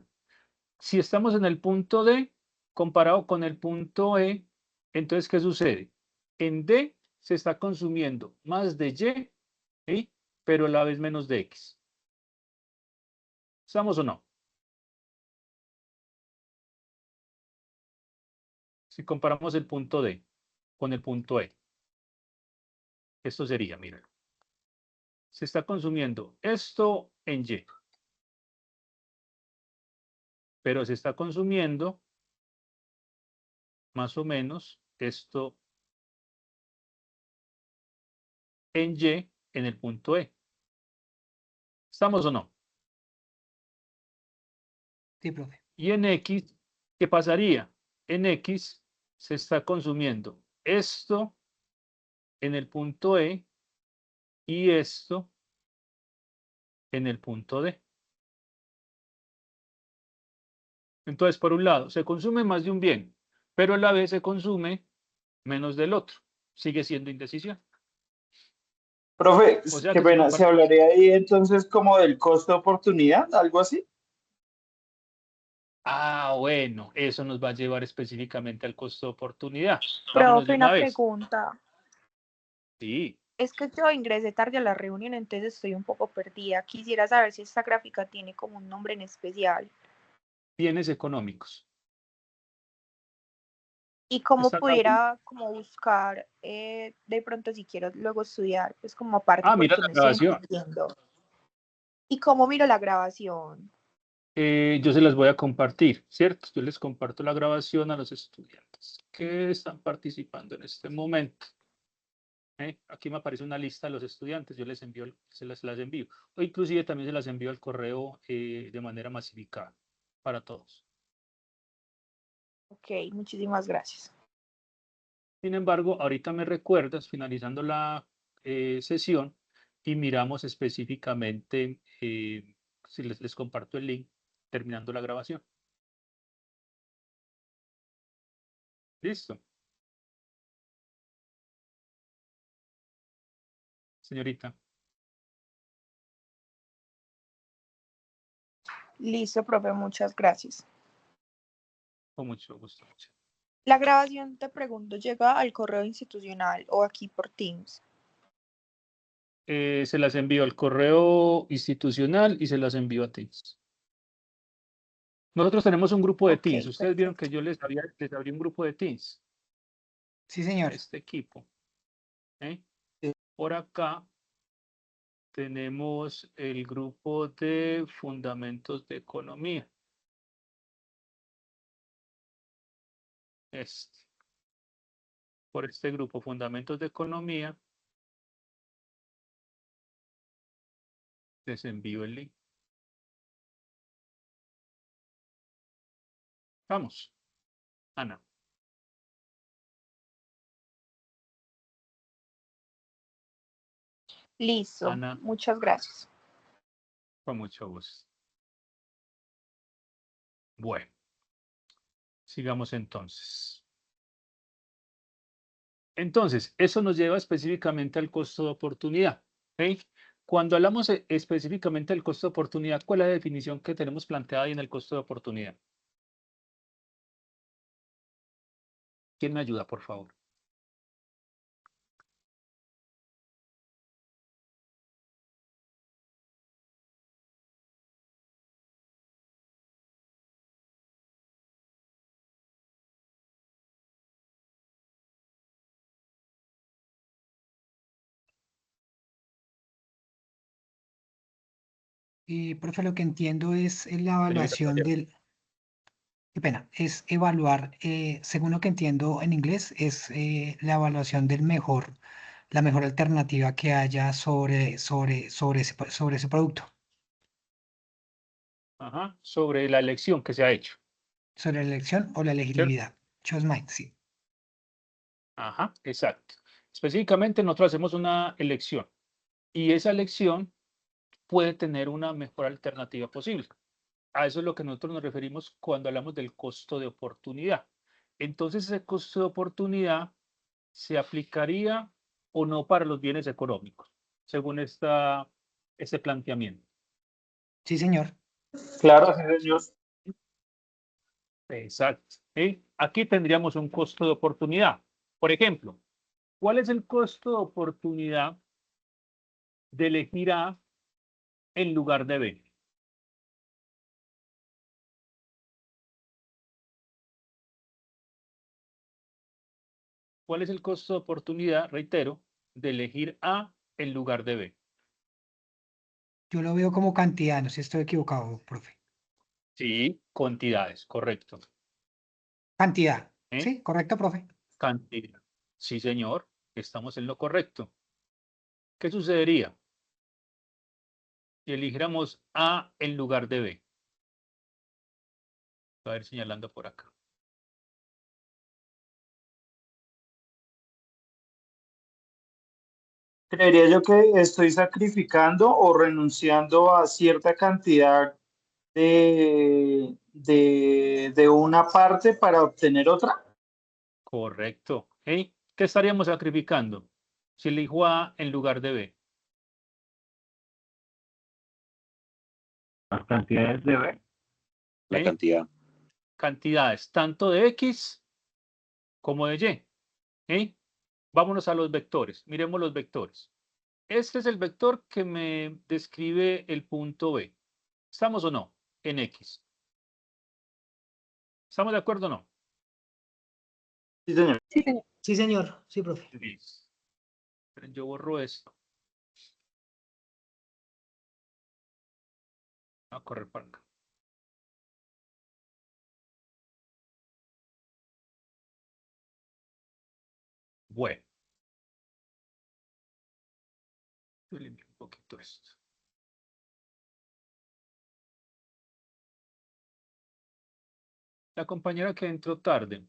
si estamos en el punto D comparado con el punto E, entonces, ¿qué sucede? En D se está consumiendo más de Y, ¿sí? Pero a la vez menos de X. ¿Estamos o no? Si comparamos el punto D con el punto E, esto sería, mira, se está consumiendo esto en Y, pero se está consumiendo más o menos esto en Y en el punto E. ¿Estamos o no? Sí, profe. Y en X, ¿qué pasaría? En X se está consumiendo esto en el punto E y esto en el punto D. Entonces, por un lado, se consume más de un bien, pero a la vez se consume menos del otro. Sigue siendo indecisión. Profe, O sea qué que se pena, ¿se comparte. hablaría ahí entonces como del costo de oportunidad, algo así? Ah, bueno, eso nos va a llevar específicamente al costo de oportunidad. Vámonos de Profe, una una vez. pregunta. Sí, Es que yo ingresé tarde a la reunión, entonces estoy un poco perdida. Quisiera saber si esta gráfica tiene como un nombre en especial. bienes económicos. Y cómo Esta tabla- pudiera como buscar de pronto si quiero luego estudiar, pues como aparte Mira porque la no estoy grabación. entendiendo. ¿Y cómo miro la grabación? Yo se las voy a compartir, ¿cierto? Yo les comparto la grabación a los estudiantes que están participando en este momento. Aquí me aparece una lista de los estudiantes, yo les envío, se las envío. O inclusive también se las envío al correo de manera masificada para todos. Ok, muchísimas gracias. Sin embargo, ahorita me recuerdas, finalizando la sesión, y miramos específicamente, si les comparto el link, terminando la grabación. Listo, señorita. Listo, profe, muchas gracias. Con mucho gusto. La grabación, te pregunto, ¿llega al correo institucional o aquí por Teams? Se las envío al correo institucional y se las envío a Teams. Nosotros tenemos un grupo de Ok, Teams. Ustedes vieron perfecto. que yo les abrí un grupo de Teams. Sí, señor. Este equipo. Por acá tenemos el grupo de fundamentos de economía. Por este grupo, fundamentos de economía, les envío el link. Vamos, Ana. Listo, Ana, muchas gracias. con mucho gusto. Bueno, sigamos entonces. Entonces, eso nos lleva específicamente al costo de oportunidad. ¿Ok? Cuando hablamos específicamente del costo de oportunidad, ¿cuál es la definición que tenemos planteada ahí en el costo de oportunidad? ¿Quién me ayuda, por favor? Profe, lo que entiendo es la Señorita evaluación Caballero. del... Qué pena, es evaluar, según lo que entiendo en inglés, es la evaluación del la mejor alternativa que haya sobre ese producto, Ajá, sobre la elección que se ha hecho. sobre la elección o la ¿Cierto? elegibilidad. Choose mine, sí. Ajá, exacto. Específicamente nosotros hacemos una elección y esa elección puede tener una mejor alternativa posible. A eso es lo que nosotros nos referimos cuando hablamos del costo de oportunidad. Entonces, ese costo de oportunidad se aplicaría o no para los bienes económicos, según este planteamiento. Sí, señor. Claro, sí, señor. Exacto. ¿Sí? Aquí tendríamos un costo de oportunidad. Por ejemplo, ¿cuál es el costo de oportunidad de elegir A en lugar de B? ¿Cuál es el costo de oportunidad, reitero, de elegir A en lugar de B? Yo lo veo como cantidad, no sé si estoy equivocado, profe. Sí, cantidades, correcto. Cantidad. ¿Eh? Sí, correcto, profe. Cantidad. Sí, señor, estamos en lo correcto. ¿Qué sucedería si eligiéramos A en lugar de B? Voy a ir señalando por acá. Creería yo que estoy sacrificando o renunciando a cierta cantidad de una parte para obtener otra. Correcto. ¿Eh? ¿Qué estaríamos sacrificando si elijo A en lugar de B? Las cantidades de B. La ¿Eh? cantidad. Cantidades tanto de X como de Y. ¿Eh? Vámonos a los vectores. Miremos los vectores. Este es el vector que me describe el punto B. ¿Estamos o no? En X. ¿Estamos de acuerdo o no? Sí, señor. Sí, señor. Sí, señor. Sí, profe. Listo. Yo borro esto. Voy a correr para acá. Bueno. Yo limpio un poquito esto. La compañera que entró tarde.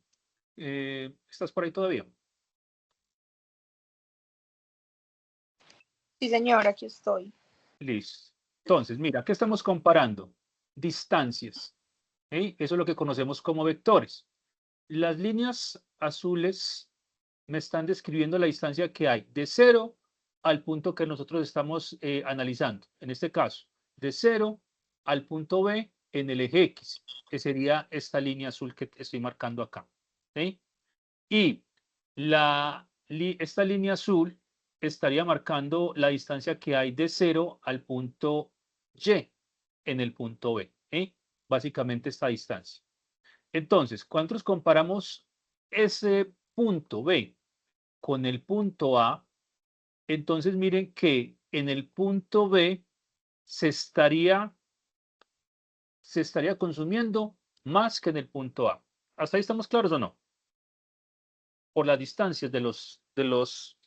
¿Estás por ahí todavía? Sí, señor, aquí estoy. Listo. Entonces, mira, ¿qué estamos comparando? Distancias. ¿Sí? Eso es lo que conocemos como vectores. Las líneas azules me están describiendo la distancia que hay de 0 al punto que nosotros estamos analizando. En este caso, de 0 al punto B en el eje X, que sería esta línea azul que estoy marcando acá. ¿Sí? Y esta línea azul estaría marcando la distancia que hay de 0 al punto Y en el punto B. ¿Sí? Básicamente esta distancia. Entonces, cuando nosotros comparamos ese punto B con el punto A, entonces miren que en el punto B se estaría consumiendo más que en el punto A. ¿Hasta ahí estamos claros o no? Por las distancias de los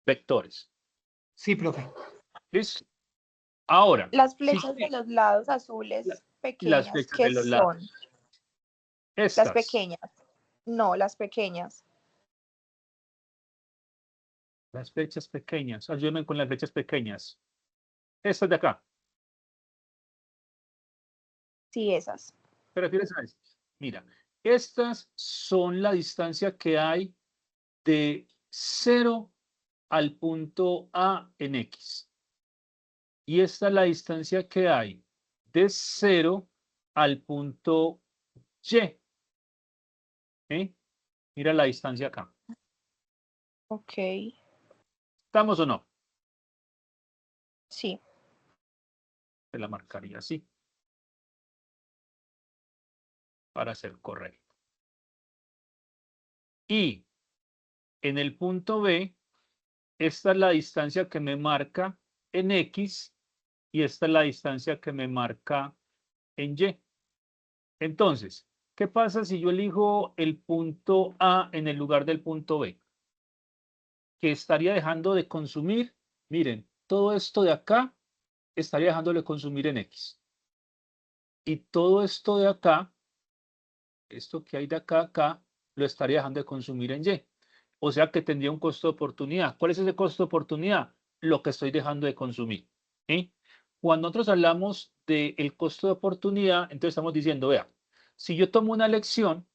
vectores. Sí, profe. ¿Listo? Ahora, Las flechas de los lados azules las pequeñas, flechas ¿qué de los lados. son? Estas. Las pequeñas. No, las pequeñas. Las flechas pequeñas. Ayúdenme con las flechas pequeñas. Estas de acá. Sí, esas. ¿Te refieres a estas? Mira, estas son la distancia que hay de 0 al punto A en X. Y esta es la distancia que hay de 0 al punto Y. ¿Sí? Mira la distancia acá. Ok, ¿Estamos o no? sí. Se la marcaría así. Para ser correcto. Y en el punto B, esta es la distancia que me marca en X y esta es la distancia que me marca en Y. Entonces, ¿qué pasa si yo elijo el punto A en el lugar del punto B? Que estaría dejando de consumir, miren, todo esto de acá estaría dejándole consumir en X. Y todo esto de acá, esto que hay de acá a acá, lo estaría dejando de consumir en Y. O sea que tendría un costo de oportunidad. ¿Cuál es ese costo de oportunidad? Lo que estoy dejando de consumir. ¿Sí? Cuando nosotros hablamos del costo de oportunidad, entonces estamos diciendo, vea, si yo tomo una lección,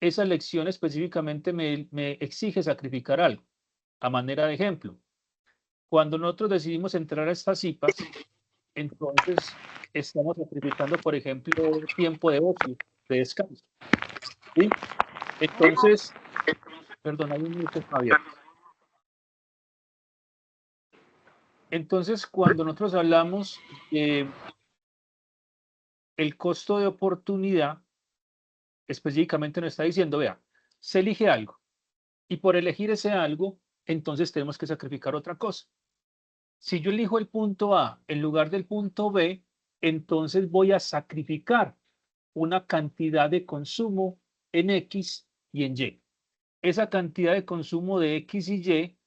esa lección específicamente me exige sacrificar algo. A manera de ejemplo, cuando nosotros decidimos entrar a estas cipas, entonces estamos sacrificando, por ejemplo, tiempo de ocio, de descanso. ¿Sí? Entonces, perdón, hay un micrófono abierto. Entonces, cuando nosotros hablamos de el costo de oportunidad, específicamente nos está diciendo, vea, se elige algo y por elegir ese algo, entonces tenemos que sacrificar otra cosa. Si yo elijo el punto A en lugar del punto B, entonces voy a sacrificar una cantidad de consumo en X y en Y. Esa cantidad de consumo de X y Y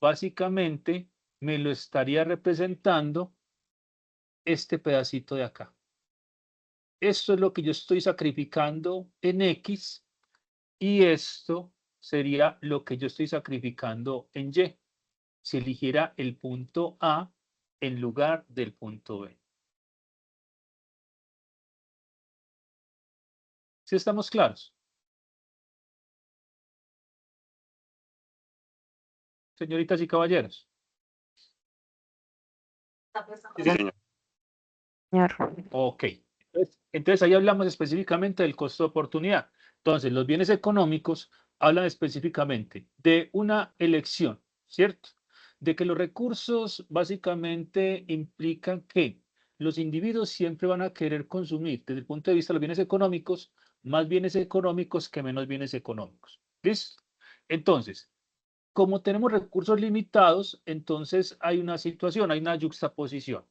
básicamente me lo estaría representando este pedacito de acá. Esto es lo que yo estoy sacrificando en X y esto sería lo que yo estoy sacrificando en Y. Si eligiera el punto A en lugar del punto B. ¿Sí estamos claros? Señoritas y caballeros. Sí, señor. Ok. Entonces ahí hablamos específicamente del costo de oportunidad. Entonces, los bienes económicos hablan específicamente de una elección, ¿cierto? De que los recursos básicamente implican que los individuos siempre van a querer consumir, desde el punto de vista de los bienes económicos, más bienes económicos que menos bienes económicos. ¿Listo? Entonces, como tenemos recursos limitados, entonces hay una situación, hay una yuxtaposición.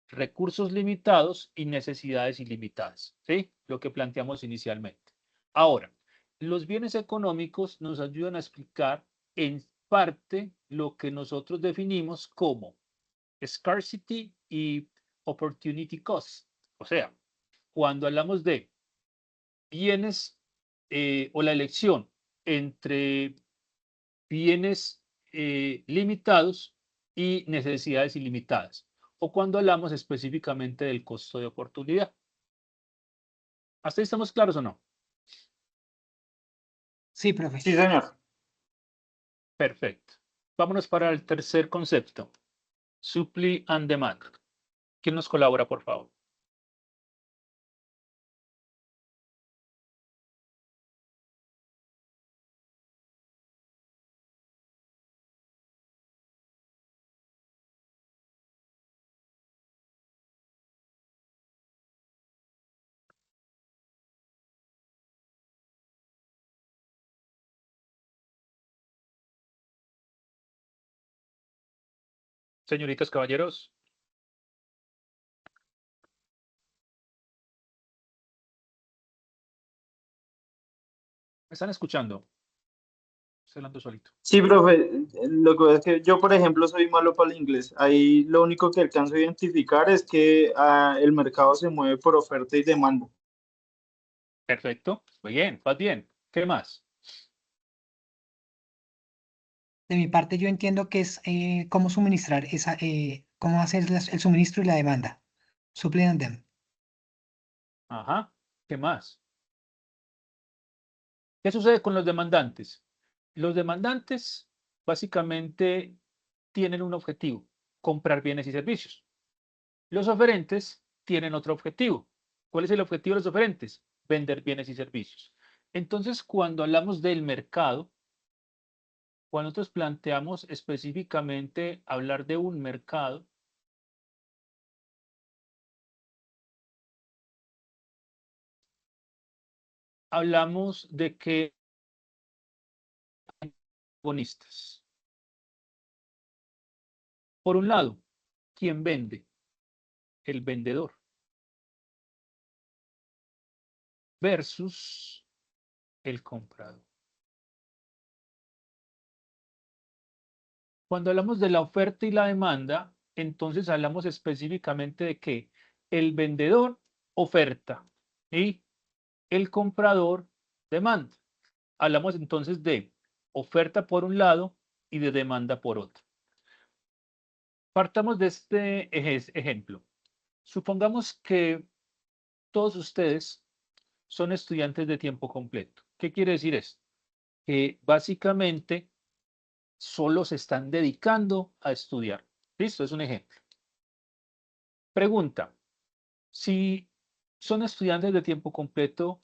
Recursos limitados y necesidades ilimitadas, ¿sí? Lo que planteamos inicialmente. Ahora, los bienes económicos nos ayudan a explicar en parte lo que nosotros definimos como scarcity y opportunity cost. O sea, cuando hablamos de bienes o la elección entre bienes limitados y necesidades ilimitadas, o cuando hablamos específicamente del costo de oportunidad. ¿Hasta ahí estamos claros o no? Sí, profe. Sí, señor. Perfecto. Vámonos para el tercer concepto. Supply and demand. ¿Quién nos colabora, por favor? Señoritas, caballeros. ¿Me están escuchando? Estoy hablando solito. Sí, profe, lo que pasa es que yo, por ejemplo, soy malo para el inglés. Ahí lo único que alcanzo a identificar es que el mercado se mueve por oferta y demanda. Perfecto. Muy bien, vas bien. ¿Qué más? De mi parte, yo entiendo que es cómo suministrar cómo hacer el suministro y la demanda. Supply and demand. Ajá. ¿Qué más? ¿Qué sucede con los demandantes? Los demandantes básicamente tienen un objetivo, comprar bienes y servicios. Los oferentes tienen otro objetivo. ¿Cuál es el objetivo de los oferentes? Vender bienes y servicios. Entonces, cuando hablamos del mercado, cuando nosotros planteamos específicamente hablar de un mercado, hablamos de que hay protagonistas. Por un lado, ¿quién vende? El vendedor. Versus el comprador. Cuando hablamos de la oferta y la demanda, entonces hablamos específicamente de que el vendedor oferta y el comprador demanda. Hablamos entonces de oferta por un lado y de demanda por otro. Partamos de este ejemplo. Supongamos que todos ustedes son estudiantes de tiempo completo. ¿Qué quiere decir esto? Que básicamente solo se están dedicando a estudiar. Listo, es un ejemplo. Pregunta, si son estudiantes de tiempo completo,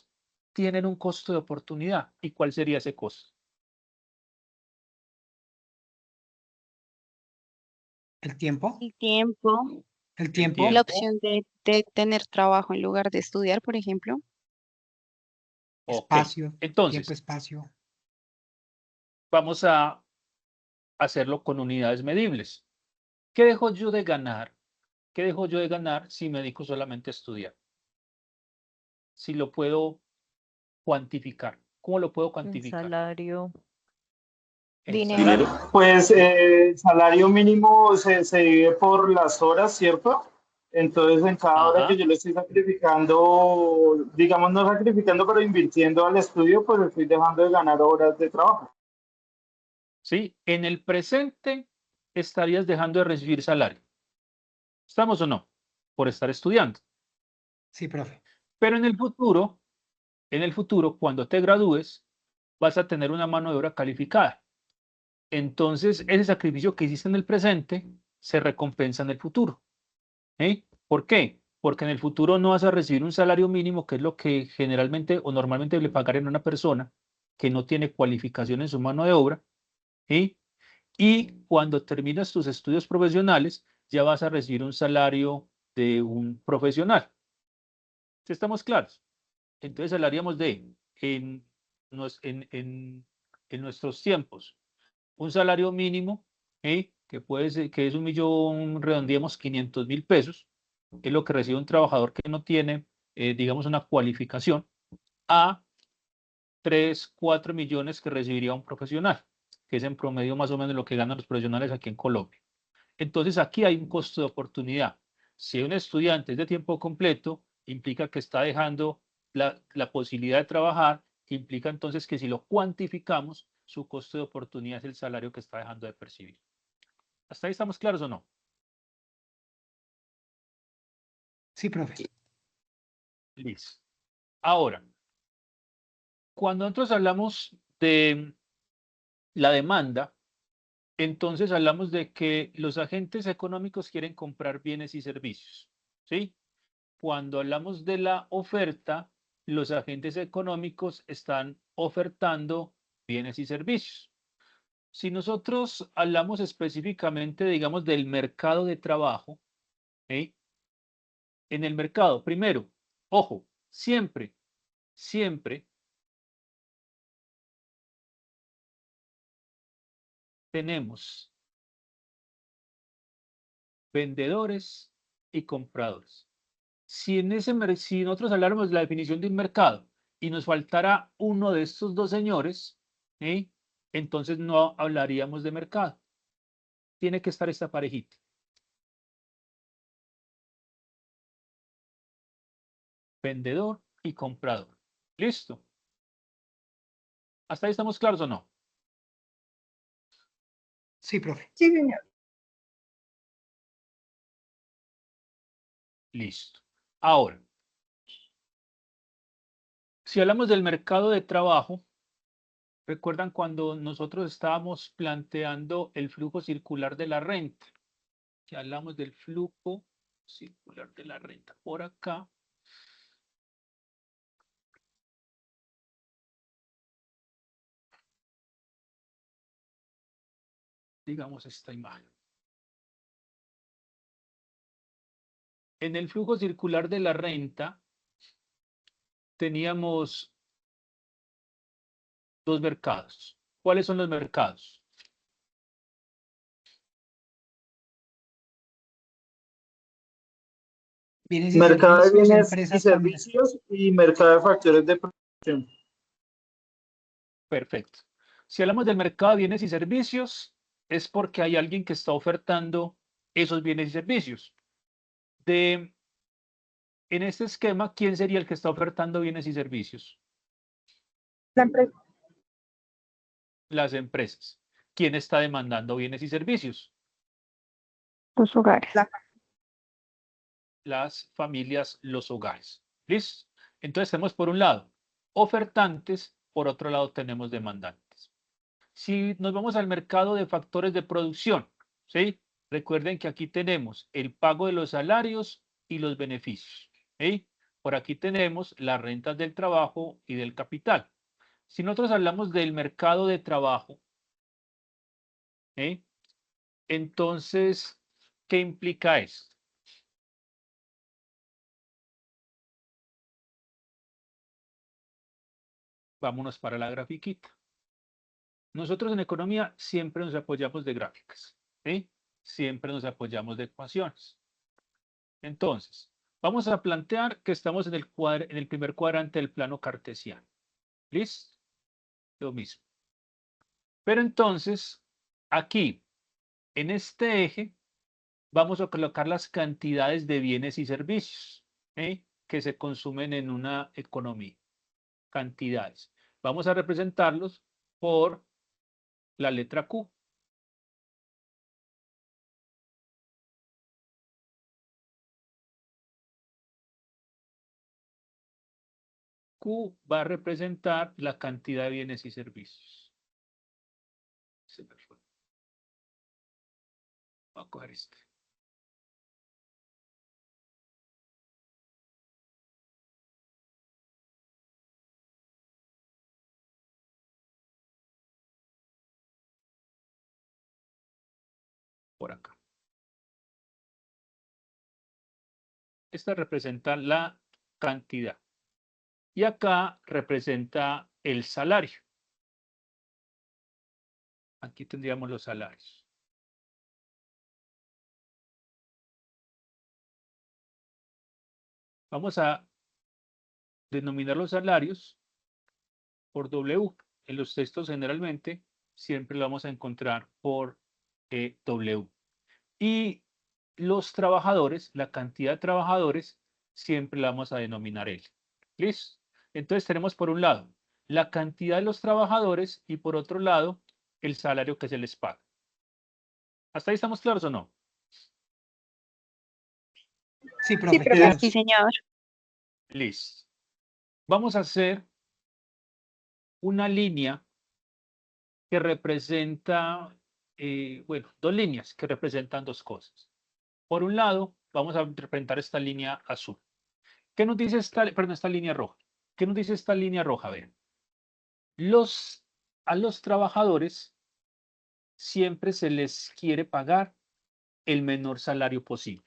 ¿tienen un costo de oportunidad? ¿Y cuál sería ese costo? ¿El tiempo? El tiempo, ¿El El tiempo? la tiempo. opción de tener trabajo en lugar de estudiar, por ejemplo. Ok. Espacio. Tiempo, Entonces, espacio. vamos a hacerlo con unidades medibles. ¿Qué dejo yo de ganar? ¿Qué dejo yo de ganar si me dedico solamente a estudiar? Si lo puedo cuantificar. ¿Cómo lo puedo El cuantificar? salario. El Dinero. salario. Pues el salario mínimo se divide por las horas, ¿cierto? Entonces, en cada hora que Ajá. yo le estoy sacrificando, digamos, no sacrificando, pero invirtiendo al estudio, pues estoy dejando de ganar horas de trabajo. ¿Sí? En el presente estarías dejando de recibir salario. ¿Estamos o no? Por estar estudiando. Sí, profe. Pero en el futuro, cuando te gradúes, vas a tener una mano de obra calificada. Entonces, ese sacrificio que hiciste en el presente se recompensa en el futuro. ¿Sí? ¿Por qué? Porque en el futuro no vas a recibir un salario mínimo, que es lo que generalmente o normalmente le pagarían a una persona que no tiene cualificación en su mano de obra. ¿Sí? Y cuando terminas tus estudios profesionales, ya vas a recibir un salario de un profesional. ¿Sí estamos claros? Entonces hablaríamos de, en, en nuestros tiempos, un salario mínimo, que puede ser, que es 1.000.000, redondeemos 500.000 pesos, es lo que recibe un trabajador que no tiene, digamos, una cualificación, a 3, 4 millones que recibiría un profesional, que es en promedio más o menos lo que ganan los profesionales aquí en Colombia. Entonces aquí hay un costo de oportunidad. Si un estudiante es de tiempo completo, implica que está dejando la posibilidad de trabajar, que implica entonces que si lo cuantificamos, su costo de oportunidad es el salario que está dejando de percibir. ¿Hasta ahí estamos claros o no? Sí, profe. Listo. Ahora, cuando nosotros hablamos de la demanda, entonces hablamos de que los agentes económicos quieren comprar bienes y servicios, ¿sí? Cuando hablamos de la oferta, los agentes económicos están ofertando bienes y servicios. Si nosotros hablamos específicamente, digamos, del mercado de trabajo, ¿sí? En el mercado, primero, ojo, siempre, siempre tenemos vendedores y compradores. Si nosotros habláramos de la definición de un mercado y nos faltara uno de estos dos señores, ¿sí? Entonces no hablaríamos de mercado. Tiene que estar esta parejita. Vendedor y comprador. ¿Listo? ¿Hasta ahí estamos claros o no? Sí, profe. Sí, señor. Listo. Ahora, si hablamos del mercado de trabajo, ¿recuerdan cuando nosotros estábamos planteando el flujo circular de la renta? Que hablamos del flujo circular de la renta. Por acá. Digamos esta imagen. En el flujo circular de la renta teníamos dos mercados. ¿Cuáles son los mercados? Bienes y Mercado de servicios, bienes y empresas familiares. servicios y mercado de factores de producción. Perfecto. Si hablamos del mercado de bienes y servicios, es porque hay alguien que está ofertando esos bienes y servicios. En este esquema, ¿quién sería el que está ofertando bienes y servicios? La empresa. Las empresas. ¿Quién está demandando bienes y servicios? Los hogares. Las familias, los hogares. ¿Listo? Entonces tenemos por un lado ofertantes, por otro lado tenemos demandantes. Si nos vamos al mercado de factores de producción, ¿sí? Recuerden que aquí tenemos el pago de los salarios y los beneficios, ¿sí? Por aquí tenemos las rentas del trabajo y del capital. Si nosotros hablamos del mercado de trabajo, ¿sí? Entonces, ¿qué implica esto? Vámonos para la grafiquita. Nosotros en economía siempre nos apoyamos de gráficas, ¿sí? Siempre nos apoyamos de ecuaciones. Entonces, vamos a plantear que estamos en el primer cuadrante del plano cartesiano. ¿Listo? Lo mismo. Pero entonces, aquí, en este eje, vamos a colocar las cantidades de bienes y servicios, ¿sí? Que se consumen en una economía. Cantidades. Vamos a representarlos por la letra Q. Q va a representar la cantidad de bienes y servicios. Se me fue. Voy a coger este. Por acá. Esta representa la cantidad. Y acá representa el salario. Aquí tendríamos los salarios. Vamos a denominar los salarios por W. En los textos generalmente siempre lo vamos a encontrar por W. Y los trabajadores, la cantidad de trabajadores, siempre la vamos a denominar L. ¿Listo? Entonces tenemos por un lado la cantidad de los trabajadores y por otro lado el salario que se les paga. ¿Hasta ahí estamos claros o no? Sí, profe. profe. claros. Sí, señor. Listo. Vamos a hacer una línea que representa, bueno, dos líneas que representan dos cosas. Por un lado, vamos a representar esta línea azul. ¿Qué nos dice esta línea roja? ¿Qué nos dice esta línea roja? Vean. A los trabajadores siempre se les quiere pagar el menor salario posible.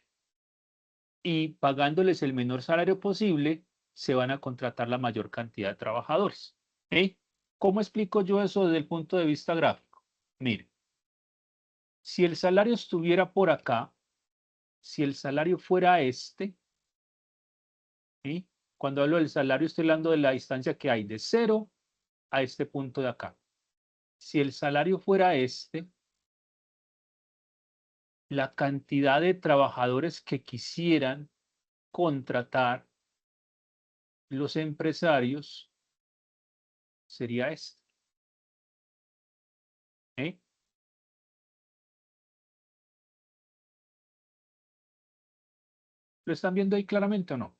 Y pagándoles el menor salario posible, se van a contratar la mayor cantidad de trabajadores. ¿Sí? ¿Cómo explico yo eso desde el punto de vista gráfico? Mire, si el salario estuviera por acá, si el salario fuera este, ¿sí? Cuando hablo del salario estoy hablando de la distancia que hay de 0 a este punto de acá. Si el salario fuera este, la cantidad de trabajadores que quisieran contratar los empresarios sería este. ¿Eh? ¿Lo están viendo ahí claramente o no?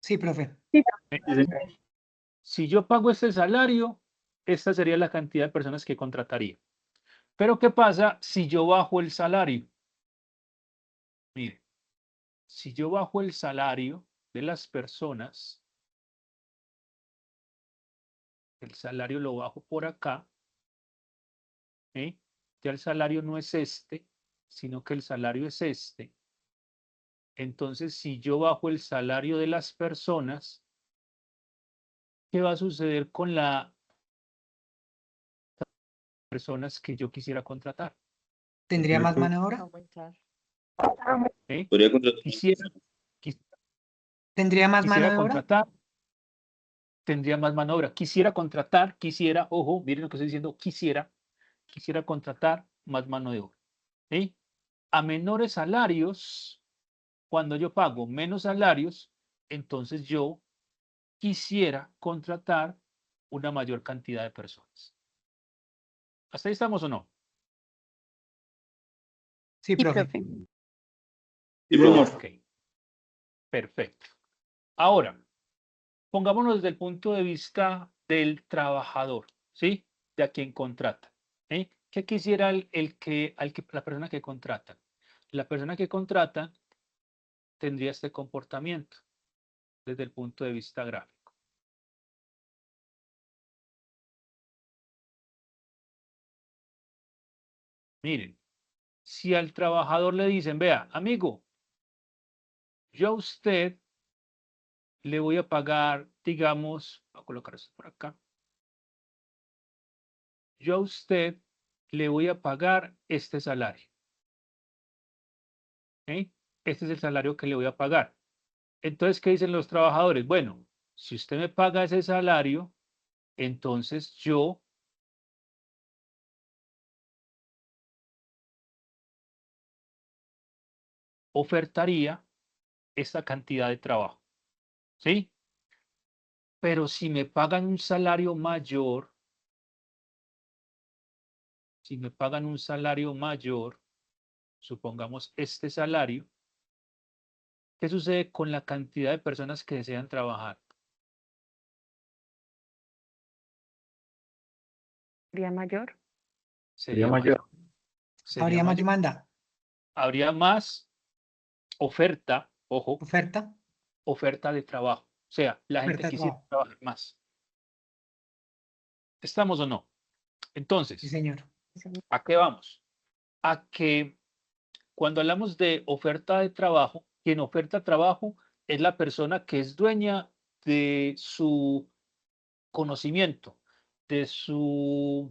Sí, profe. Sí, señor. Si yo pago este salario, esta sería la cantidad de personas que contrataría. Pero ¿qué pasa si yo bajo el salario? Mire, si yo bajo el salario de las personas, el salario lo bajo por acá, ¿eh? Ya el salario no es este, sino que el salario es este. Entonces, si yo bajo el salario de las personas, ¿qué va a suceder con las personas que yo quisiera contratar? ¿Tendría más mano de obra? Aumentar. ¿Eh? Podría contratar. ¿Tendría más mano Quisiera de obra? contratar, tendría más mano de obra. Quisiera contratar, quisiera, ojo, miren lo que estoy diciendo, quisiera contratar más mano de obra. ¿Sí? A menores salarios, cuando yo pago menos salarios, entonces yo quisiera contratar una mayor cantidad de personas. ¿Hasta ahí estamos o no? Sí, Sí, profe. profe. Sí, señor. Ok. Perfecto. Ahora, pongámonos desde el punto de vista del trabajador, ¿sí? De a quien contrata. ¿Sí? ¿Qué quisiera la persona que contrata? La persona que contrata tendría este comportamiento desde el punto de vista gráfico. Miren, si al trabajador le dicen, vea, amigo, yo a usted le voy a pagar, digamos, voy a colocar esto por acá. Yo a usted le voy a pagar este salario. ¿Sí? Este es el salario que le voy a pagar. Entonces, ¿qué dicen los trabajadores? Bueno, si usted me paga ese salario, entonces yo ofertaría esta cantidad de trabajo. ¿Sí? Pero si me pagan un salario mayor, supongamos este salario, ¿qué sucede con la cantidad de personas que desean trabajar? ¿Sería mayor? Sería mayor. ¿Habría más demanda? Habría más oferta, ojo, ¿Oferta? oferta de trabajo. O sea, la gente Oferta de quisiera trabajo. trabajar más. ¿Estamos o no? Sí, Entonces, señor. ¿a qué vamos? A que cuando hablamos de oferta de trabajo, quien oferta trabajo es la persona que es dueña de su conocimiento, de sus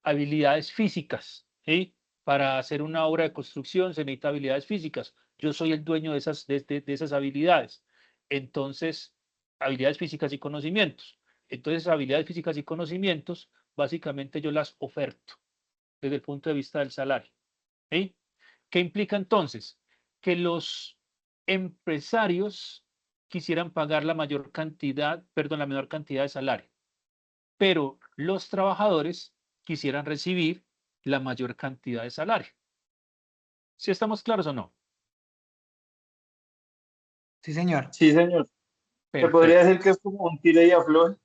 habilidades físicas. ¿Sí? Para hacer una obra de construcción se necesita habilidades físicas. Yo soy el dueño de esas habilidades. Entonces, habilidades físicas y conocimientos. Entonces, habilidades físicas y conocimientos, básicamente yo las oferto desde el punto de vista del salario. ¿Sí? ¿Qué implica entonces? Que los empresarios quisieran pagar la menor cantidad de salario, pero los trabajadores quisieran recibir la mayor cantidad de salario. ¿Sí estamos claros o no? Sí, señor. Sí, señor. Se podría Perfecto. decir que es como un tire y afloje.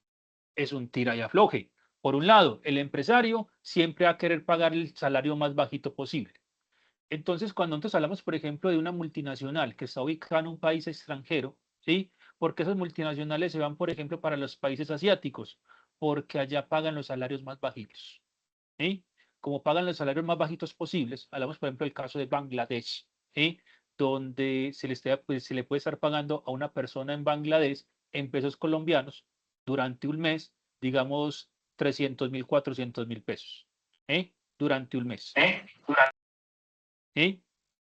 Es un tira y afloje. Por un lado, el empresario siempre va a querer pagar el salario más bajito posible. Entonces, cuando nosotros hablamos, por ejemplo, de una multinacional que está ubicada en un país extranjero, ¿sí? Porque esas multinacionales se van, por ejemplo, para los países asiáticos, porque allá pagan los salarios más bajitos, ¿sí? Como pagan los salarios más bajitos posibles, hablamos, por ejemplo, del caso de Bangladesh, ¿sí? Donde se le puede estar pagando a una persona en Bangladesh en pesos colombianos durante un mes, digamos, 300.000, 400.000 pesos, ¿sí? Durante un mes. ¿Sí?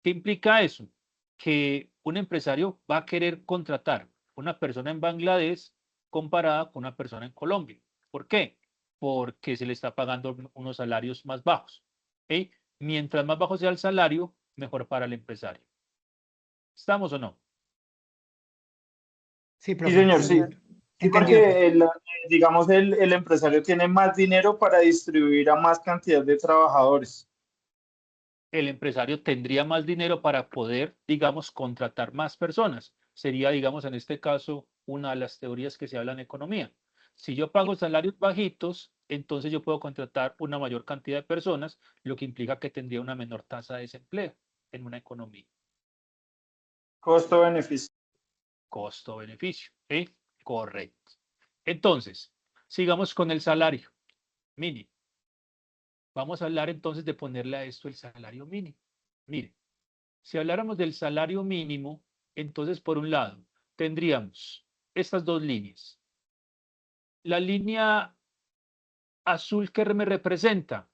¿Qué implica eso? Que un empresario va a querer contratar una persona en Bangladesh comparada con una persona en Colombia. ¿Por qué? Porque se le está pagando unos salarios más bajos. ¿Sí? Mientras más bajo sea el salario, mejor para el empresario. ¿Estamos o no? Sí, Sí, profe. señor, sí. Sí, Entendido, profe. porque digamos el empresario tiene más dinero para distribuir a más cantidad de trabajadores. El empresario tendría más dinero para poder, digamos, contratar más personas. Sería, digamos, en este caso, una de las teorías que se habla en economía. Si yo pago salarios bajitos, entonces yo puedo contratar una mayor cantidad de personas, lo que implica que tendría una menor tasa de desempleo en una economía. Costo-beneficio. Costo-beneficio. ¿Sí? Correcto. Entonces, sigamos con el salario mínimo. Vamos a hablar entonces de ponerle a esto el salario mínimo. Mire, si habláramos del salario mínimo, entonces por un lado tendríamos estas dos líneas. La línea azul que me representa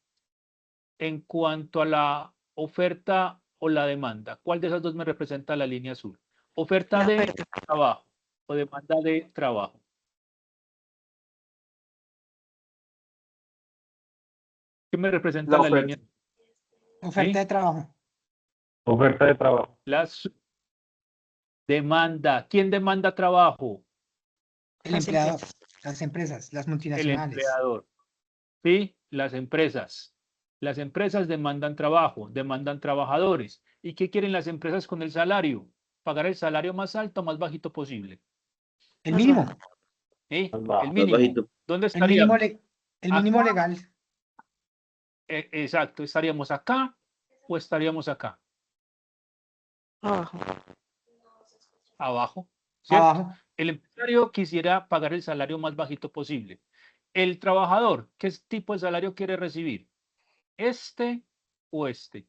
en cuanto a la oferta o la demanda. ¿Cuál de esas dos me representa la línea azul? Oferta La de oferta. trabajo o demanda de trabajo. ¿Qué me representa La la línea? oferta. Oferta de trabajo. Oferta de trabajo. La demanda. ¿Quién demanda trabajo? El Las empleador, empresas. las empresas, las El multinacionales. empleador. ¿Sí? Las empresas. Las empresas demandan trabajo, demandan trabajadores. ¿Y qué quieren las empresas con el salario? Pagar el salario más alto o más bajito posible. El Más mínimo, bajo. ¿Sí? Más El bajo. mínimo. ¿Dónde el mínimo, estaríamos? el mínimo Acá, legal. exacto, ¿estaríamos acá o estaríamos acá? Abajo. Abajo, ¿cierto? Abajo. El empresario quisiera pagar el salario más bajito posible. El trabajador, ¿qué tipo de salario quiere recibir? ¿Este o este?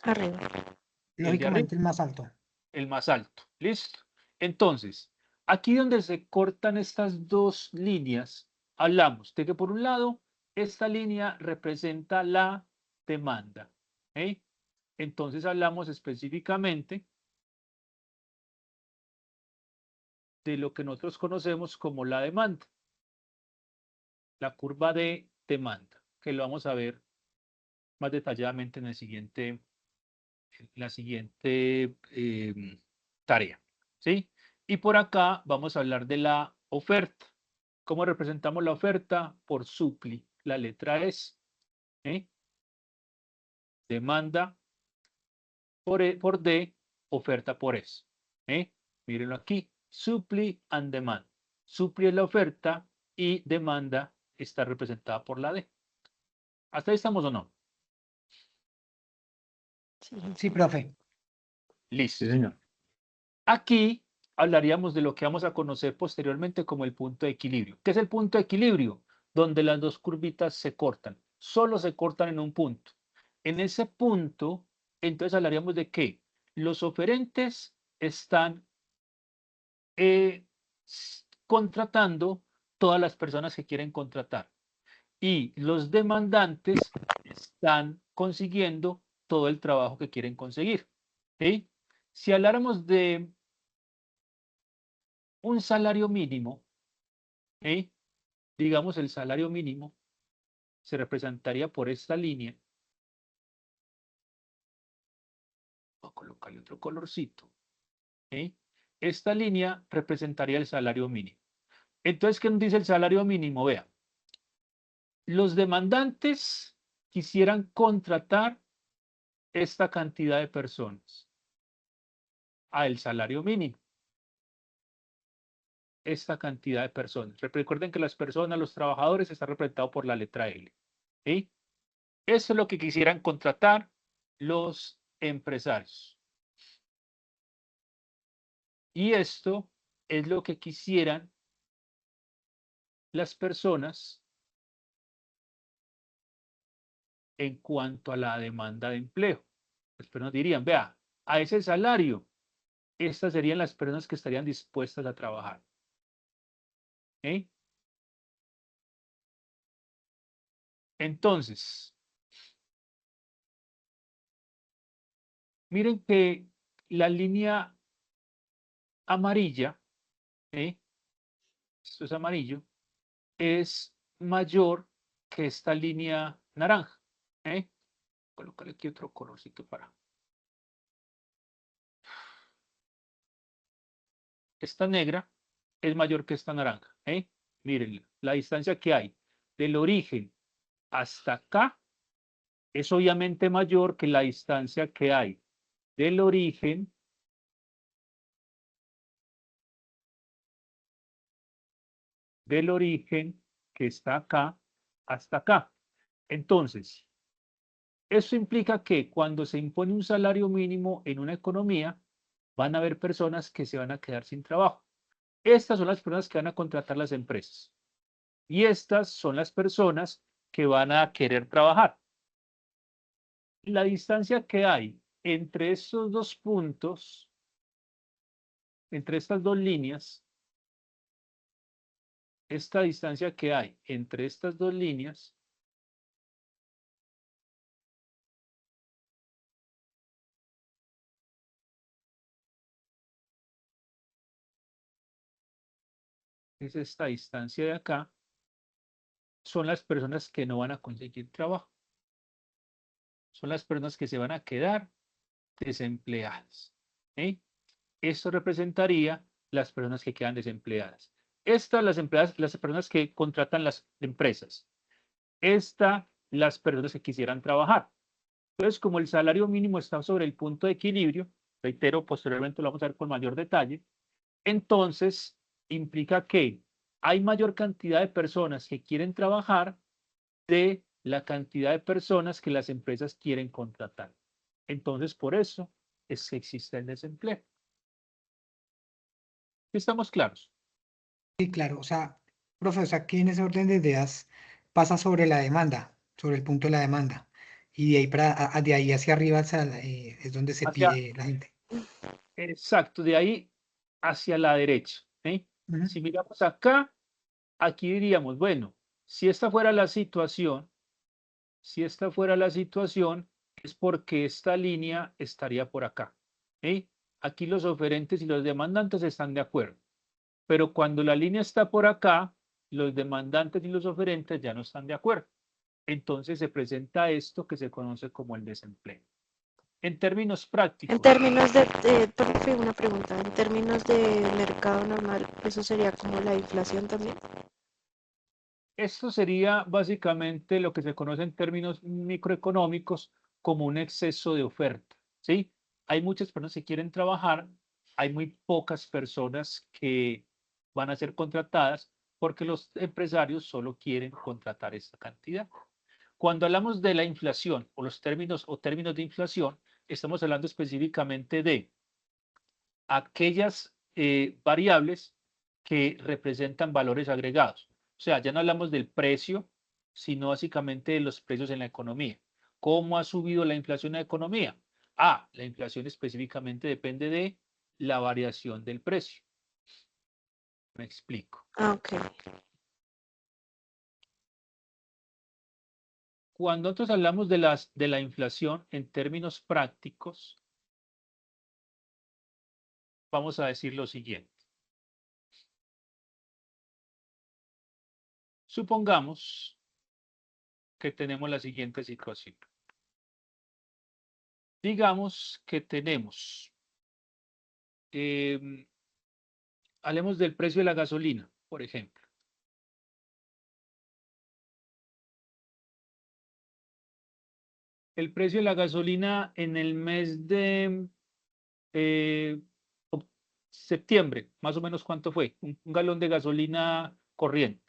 Arriba. El de arriba, Lógicamente el más alto. el más alto. ¿Listo? Entonces, aquí donde se cortan estas dos líneas, hablamos de que por un lado, esta línea representa la demanda. ¿Eh? Entonces hablamos específicamente de lo que nosotros conocemos como la demanda, la curva de demanda, que lo vamos a ver más detalladamente en la siguiente tarea. ¿Sí? Y por acá vamos a hablar de la oferta. ¿Cómo representamos la oferta? Por supply, la letra S. ¿Eh? Demanda por D, oferta por S. ¿Eh? Mírenlo aquí, supply and demand. Supply es la oferta y demanda está representada por la D. ¿Hasta ahí estamos o no? Sí. Sí, profe. Listo. Sí, señor. Aquí hablaríamos de lo que vamos a conocer posteriormente como el punto de equilibrio. ¿Qué es el punto de equilibrio? Donde las dos curvitas se cortan. Solo se cortan en un punto. En ese punto, entonces hablaríamos de que los oferentes están contratando todas las personas que quieren contratar y los demandantes están consiguiendo todo el trabajo que quieren conseguir. ¿Sí? Si habláramos de un salario mínimo, ¿sí? Digamos el salario mínimo se representaría por esta línea. Voy a colocarle otro colorcito. ¿Sí? Esta línea representaría el salario mínimo. Entonces, ¿qué nos dice el salario mínimo? Vea, los demandantes quisieran contratar esta cantidad de personas a el salario mínimo. Esta cantidad de personas. Recuerden que las personas, los trabajadores, están representados por la letra L. ¿Sí? Eso es lo que quisieran contratar los empresarios. Y esto es lo que quisieran las personas en cuanto a la demanda de empleo. Las personas dirían, vea, a ese salario, estas serían las personas que estarían dispuestas a trabajar. ¿Eh? Entonces, Miren que la línea amarilla, ¿eh? Esto es amarillo, es mayor que esta línea naranja. ¿Eh? Colocarle aquí otro colorcito para. Esta negra es mayor que esta naranja. ¿Eh? Miren, la distancia que hay del origen hasta acá es obviamente mayor que la distancia que hay del origen que está acá hasta acá. Entonces, eso implica que cuando se impone un salario mínimo en una economía, van a haber personas que se van a quedar sin trabajo. Estas son las personas que van a contratar las empresas. Y estas son las personas que van a querer trabajar. La distancia que hay entre estos dos puntos, entre estas dos líneas, esta distancia que hay entre estas dos líneas es esta distancia de acá, son las personas que no van a conseguir trabajo. Son las personas que se van a quedar desempleadas. ¿Eh? Esto representaría las personas que quedan desempleadas. Estas, las empleadas, las personas que contratan las empresas. Esta, las personas que quisieran trabajar. Entonces, como el salario mínimo está sobre el punto de equilibrio, reitero, posteriormente lo vamos a ver con mayor detalle, entonces implica que hay mayor cantidad de personas que quieren trabajar de la cantidad de personas que las empresas quieren contratar. Entonces, por eso es que existe el desempleo. ¿Estamos claros? Sí, claro. O sea, profe, o sea, aquí en ese orden de ideas pasa sobre la demanda, sobre el punto de la demanda. Y de ahí, de ahí hacia arriba es donde se Hacia, pide la gente. exacto, de ahí hacia la derecha. ¿Eh? Ujú. Si miramos acá, aquí diríamos, bueno, si esta fuera la situación, es porque esta línea estaría por acá. ¿Eh? Aquí los oferentes y los demandantes están de acuerdo. Pero cuando la línea está por acá, los demandantes y los oferentes ya no están de acuerdo. Entonces se presenta esto que se conoce como el desempleo. En términos En prácticos, términos profe, una pregunta, en términos de mercado normal, ¿eso sería como la inflación también? esto sería básicamente lo que se conoce en términos microeconómicos como un exceso de oferta, ¿sí? Hay muchas personas que quieren trabajar, hay muy pocas personas que van a ser contratadas porque los empresarios solo quieren contratar esta cantidad. Cuando hablamos de la inflación o los términos de inflación, estamos hablando específicamente de aquellas variables que representan valores agregados. O sea, ya no hablamos del precio, sino básicamente de los precios en la economía. ¿Cómo ha subido la inflación en la economía? La inflación específicamente depende de la variación del precio. Me explico. Ok. Cuando nosotros hablamos de la inflación en términos prácticos, vamos a decir lo siguiente. Supongamos que tenemos la siguiente situación. Digamos que tenemos, hablemos del precio de la gasolina, por ejemplo. El precio de la gasolina en el mes de eh, septiembre, más o menos, ¿cuánto fue? Un galón de gasolina corriente.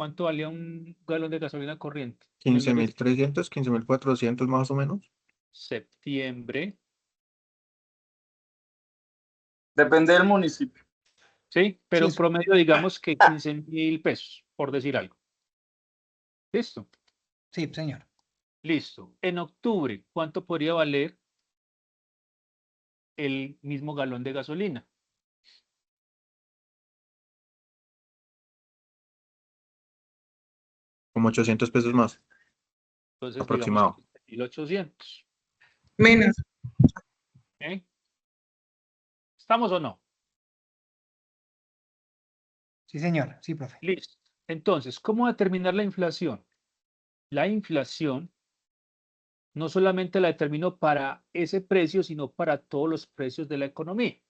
¿Cuánto valía un galón de gasolina corriente? En el mes de 15.300, 15.400 más o menos. septiembre, Depende del municipio. ¿sí? Sí, Pero en promedio, digamos que 15.000 pesos, por decir algo. ¿Listo? sí, señor. Listo. En octubre, ¿cuánto podría valer el mismo galón de gasolina? Como 800 pesos más, Entonces, aproximado. digamos que 1.800. Menos. ¿Eh? ¿Estamos o no? Sí, señor. Sí, profe. Listo. Entonces, ¿cómo determinar la inflación? La inflación no solamente la determino para ese precio, sino para todos los precios de la economía.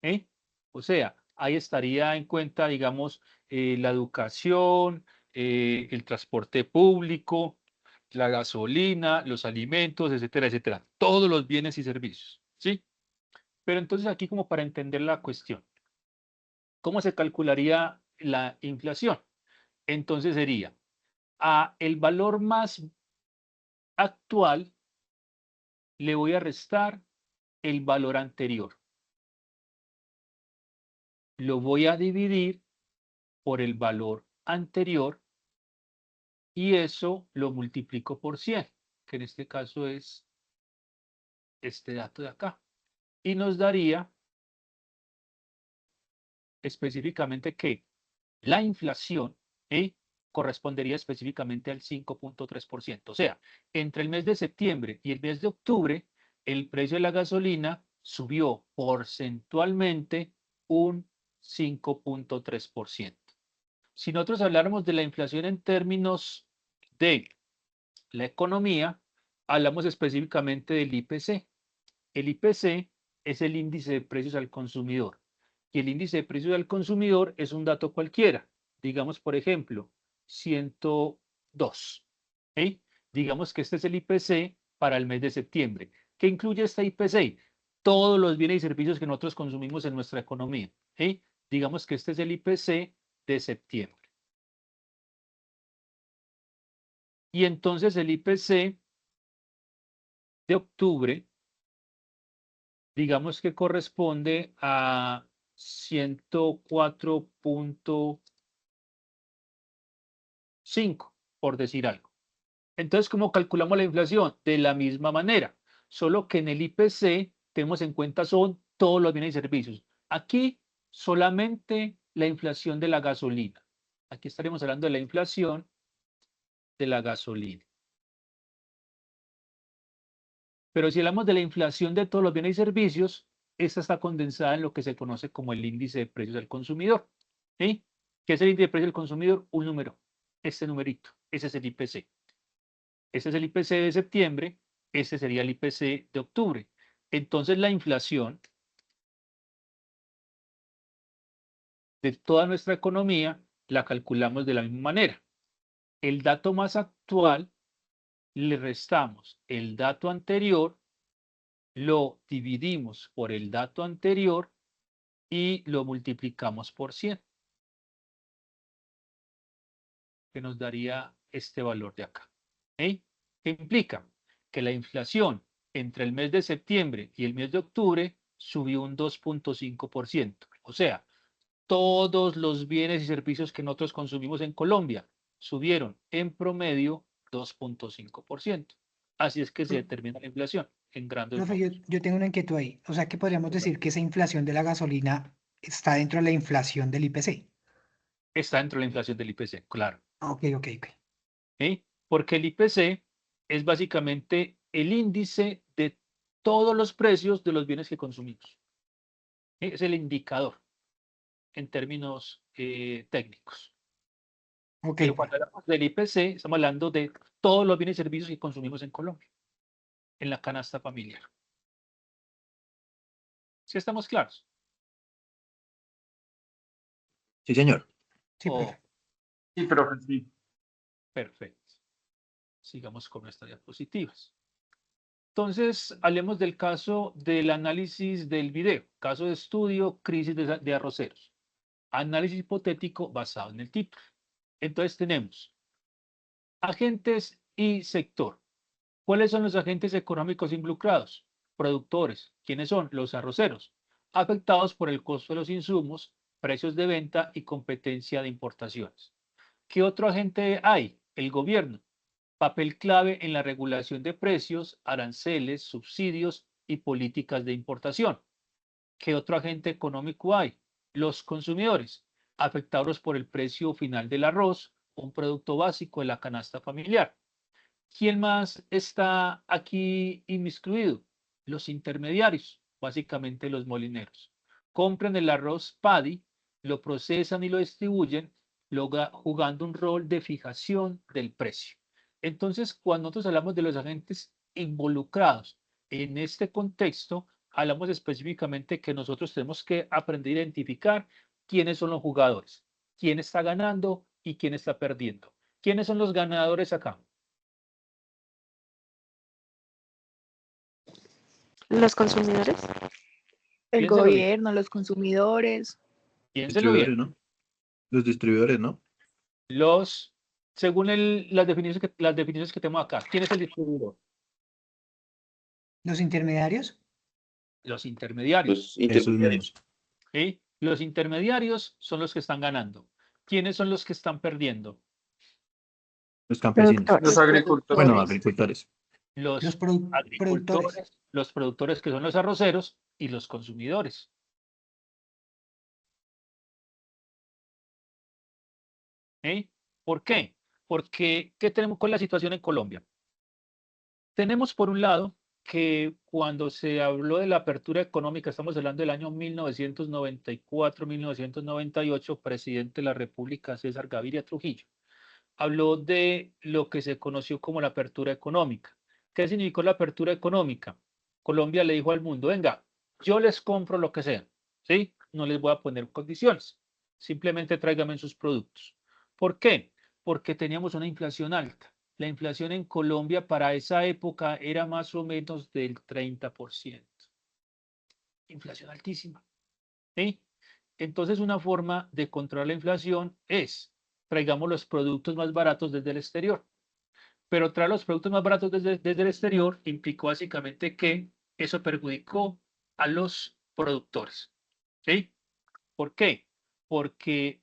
¿Eh? O sea, ahí estaría en cuenta, digamos, la educación, el transporte público, la gasolina, los alimentos, etcétera, etcétera. Todos los bienes y servicios. ¿Sí? Pero entonces aquí como para entender la cuestión, ¿cómo se calcularía la inflación? Entonces sería a el valor más actual le voy a restar el valor anterior. Lo voy a dividir por el valor anterior y eso lo multiplico por 100, que en este caso es este dato de acá. Y nos daría específicamente que la inflación correspondería específicamente al 5.3%. O sea, entre el mes de septiembre y el mes de octubre, el precio de la gasolina subió porcentualmente un 5.3%. Si nosotros habláramos de la inflación en términos de la economía, hablamos específicamente del IPC. El IPC es el índice de precios al consumidor. Y el índice de precios al consumidor es un dato cualquiera. Digamos, por ejemplo, 102. ¿Sí? Digamos que este es el IPC para el mes de septiembre. ¿Qué incluye este IPC? Todos los bienes y servicios que nosotros consumimos en nuestra economía. ¿Sí? Digamos que este es el IPC de septiembre. Y entonces el IPC de octubre, digamos que corresponde a 104.5, por decir algo. Entonces, ¿cómo calculamos la inflación? De la misma manera, solo que en el IPC tenemos en cuenta son todos los bienes y servicios. Aquí solamente la inflación de la gasolina. Aquí estaremos hablando de la inflación de la gasolina. Pero si hablamos de la inflación de todos los bienes y servicios, esta está condensada en lo que se conoce como el índice de precios del consumidor. ¿Sí? ¿Qué es el índice de precios del consumidor? Un número, este numerito, ese es el IPC. Este es el IPC de septiembre, este sería el IPC de octubre. Entonces la inflación de toda nuestra economía la calculamos de la misma manera. El dato más actual le restamos el dato anterior, lo dividimos por el dato anterior y lo multiplicamos por 100, que nos daría este valor de acá. ¿Eh? ¿Qué implica? Que la inflación entre el mes de septiembre y el mes de octubre subió un 2.5%. O sea, todos los bienes y servicios que nosotros consumimos en Colombia subieron en promedio 2.5%. Así es que se determina la inflación en grandes Profe, modos. yo tengo una inquietud ahí. O sea que podríamos decir que esa inflación de la gasolina está dentro de la inflación del IPC. Está dentro de la inflación del IPC, claro. Ok, ok, ok. Porque el IPC es básicamente el índice de todos los precios de los bienes que consumimos. Es el indicador en términos técnicos. Ok, Pero profe. cuando hablamos del IPC, estamos hablando de todos los bienes y servicios que consumimos en Colombia, en la canasta familiar. ¿Sí estamos claros? Sí, señor. Sí, Oh, profe. Sí, profe, sí. perfecto. Sigamos con nuestras diapositivas. Entonces, hablemos del caso del análisis del video. Caso de estudio, crisis de arroceros. Análisis hipotético basado en el título. Entonces tenemos agentes y sector. ¿Cuáles son los agentes económicos involucrados? Productores. ¿Quiénes son? Los arroceros, afectados por el costo de los insumos, precios de venta y competencia de importaciones. ¿Qué otro agente hay? El gobierno. Papel clave en la regulación de precios, aranceles, subsidios y políticas de importación. ¿Qué otro agente económico hay? Los consumidores, afectados por el precio final del arroz, un producto básico de la canasta familiar. ¿Quién más está aquí inmiscuido? Los intermediarios, básicamente los molineros. Compran el arroz paddy, lo procesan y lo distribuyen, jugando un rol de fijación del precio. Entonces, cuando nosotros hablamos de los agentes involucrados en este contexto, hablamos específicamente que nosotros tenemos que aprender a identificar quiénes son los jugadores, quién está ganando y quién está perdiendo. ¿Quiénes son los ganadores acá? Los consumidores. El Piénselo bien, gobierno, los consumidores. piénselo bien. Distribuidores, ¿no? Los distribuidores, ¿no? Según las definiciones que tenemos acá, ¿quién es el distribuidor? ¿Los intermediarios? Los intermediarios. Los Esos intermediarios. mismos. ¿Sí? Los intermediarios son los que están ganando. ¿Quiénes son los que están perdiendo? Los campesinos. Productores. Los agricultores. Bueno, agricultores. Los Los productores. agricultores, los productores que son los arroceros y los consumidores. ¿Sí? ¿Por qué? Porque, ¿qué tenemos con la situación en Colombia? Tenemos por un lado que cuando se habló de la apertura económica, estamos hablando del año 1994-1998, presidente de la República, César Gaviria Trujillo, habló de lo que se conoció como la apertura económica. ¿Qué significó la apertura económica? Colombia le dijo al mundo, venga, yo les compro lo que sea, ¿sí? No les voy a poner condiciones, simplemente tráigame sus productos. ¿Por qué? Porque teníamos una inflación alta. La inflación en Colombia para esa época era más o menos del 30%. Inflación altísima, ¿sí? Entonces, una forma de controlar la inflación es traigamos los productos más baratos desde el exterior. Pero traer los productos más baratos desde el exterior implicó básicamente que eso perjudicó a los productores. ¿Sí? ¿Por qué? Porque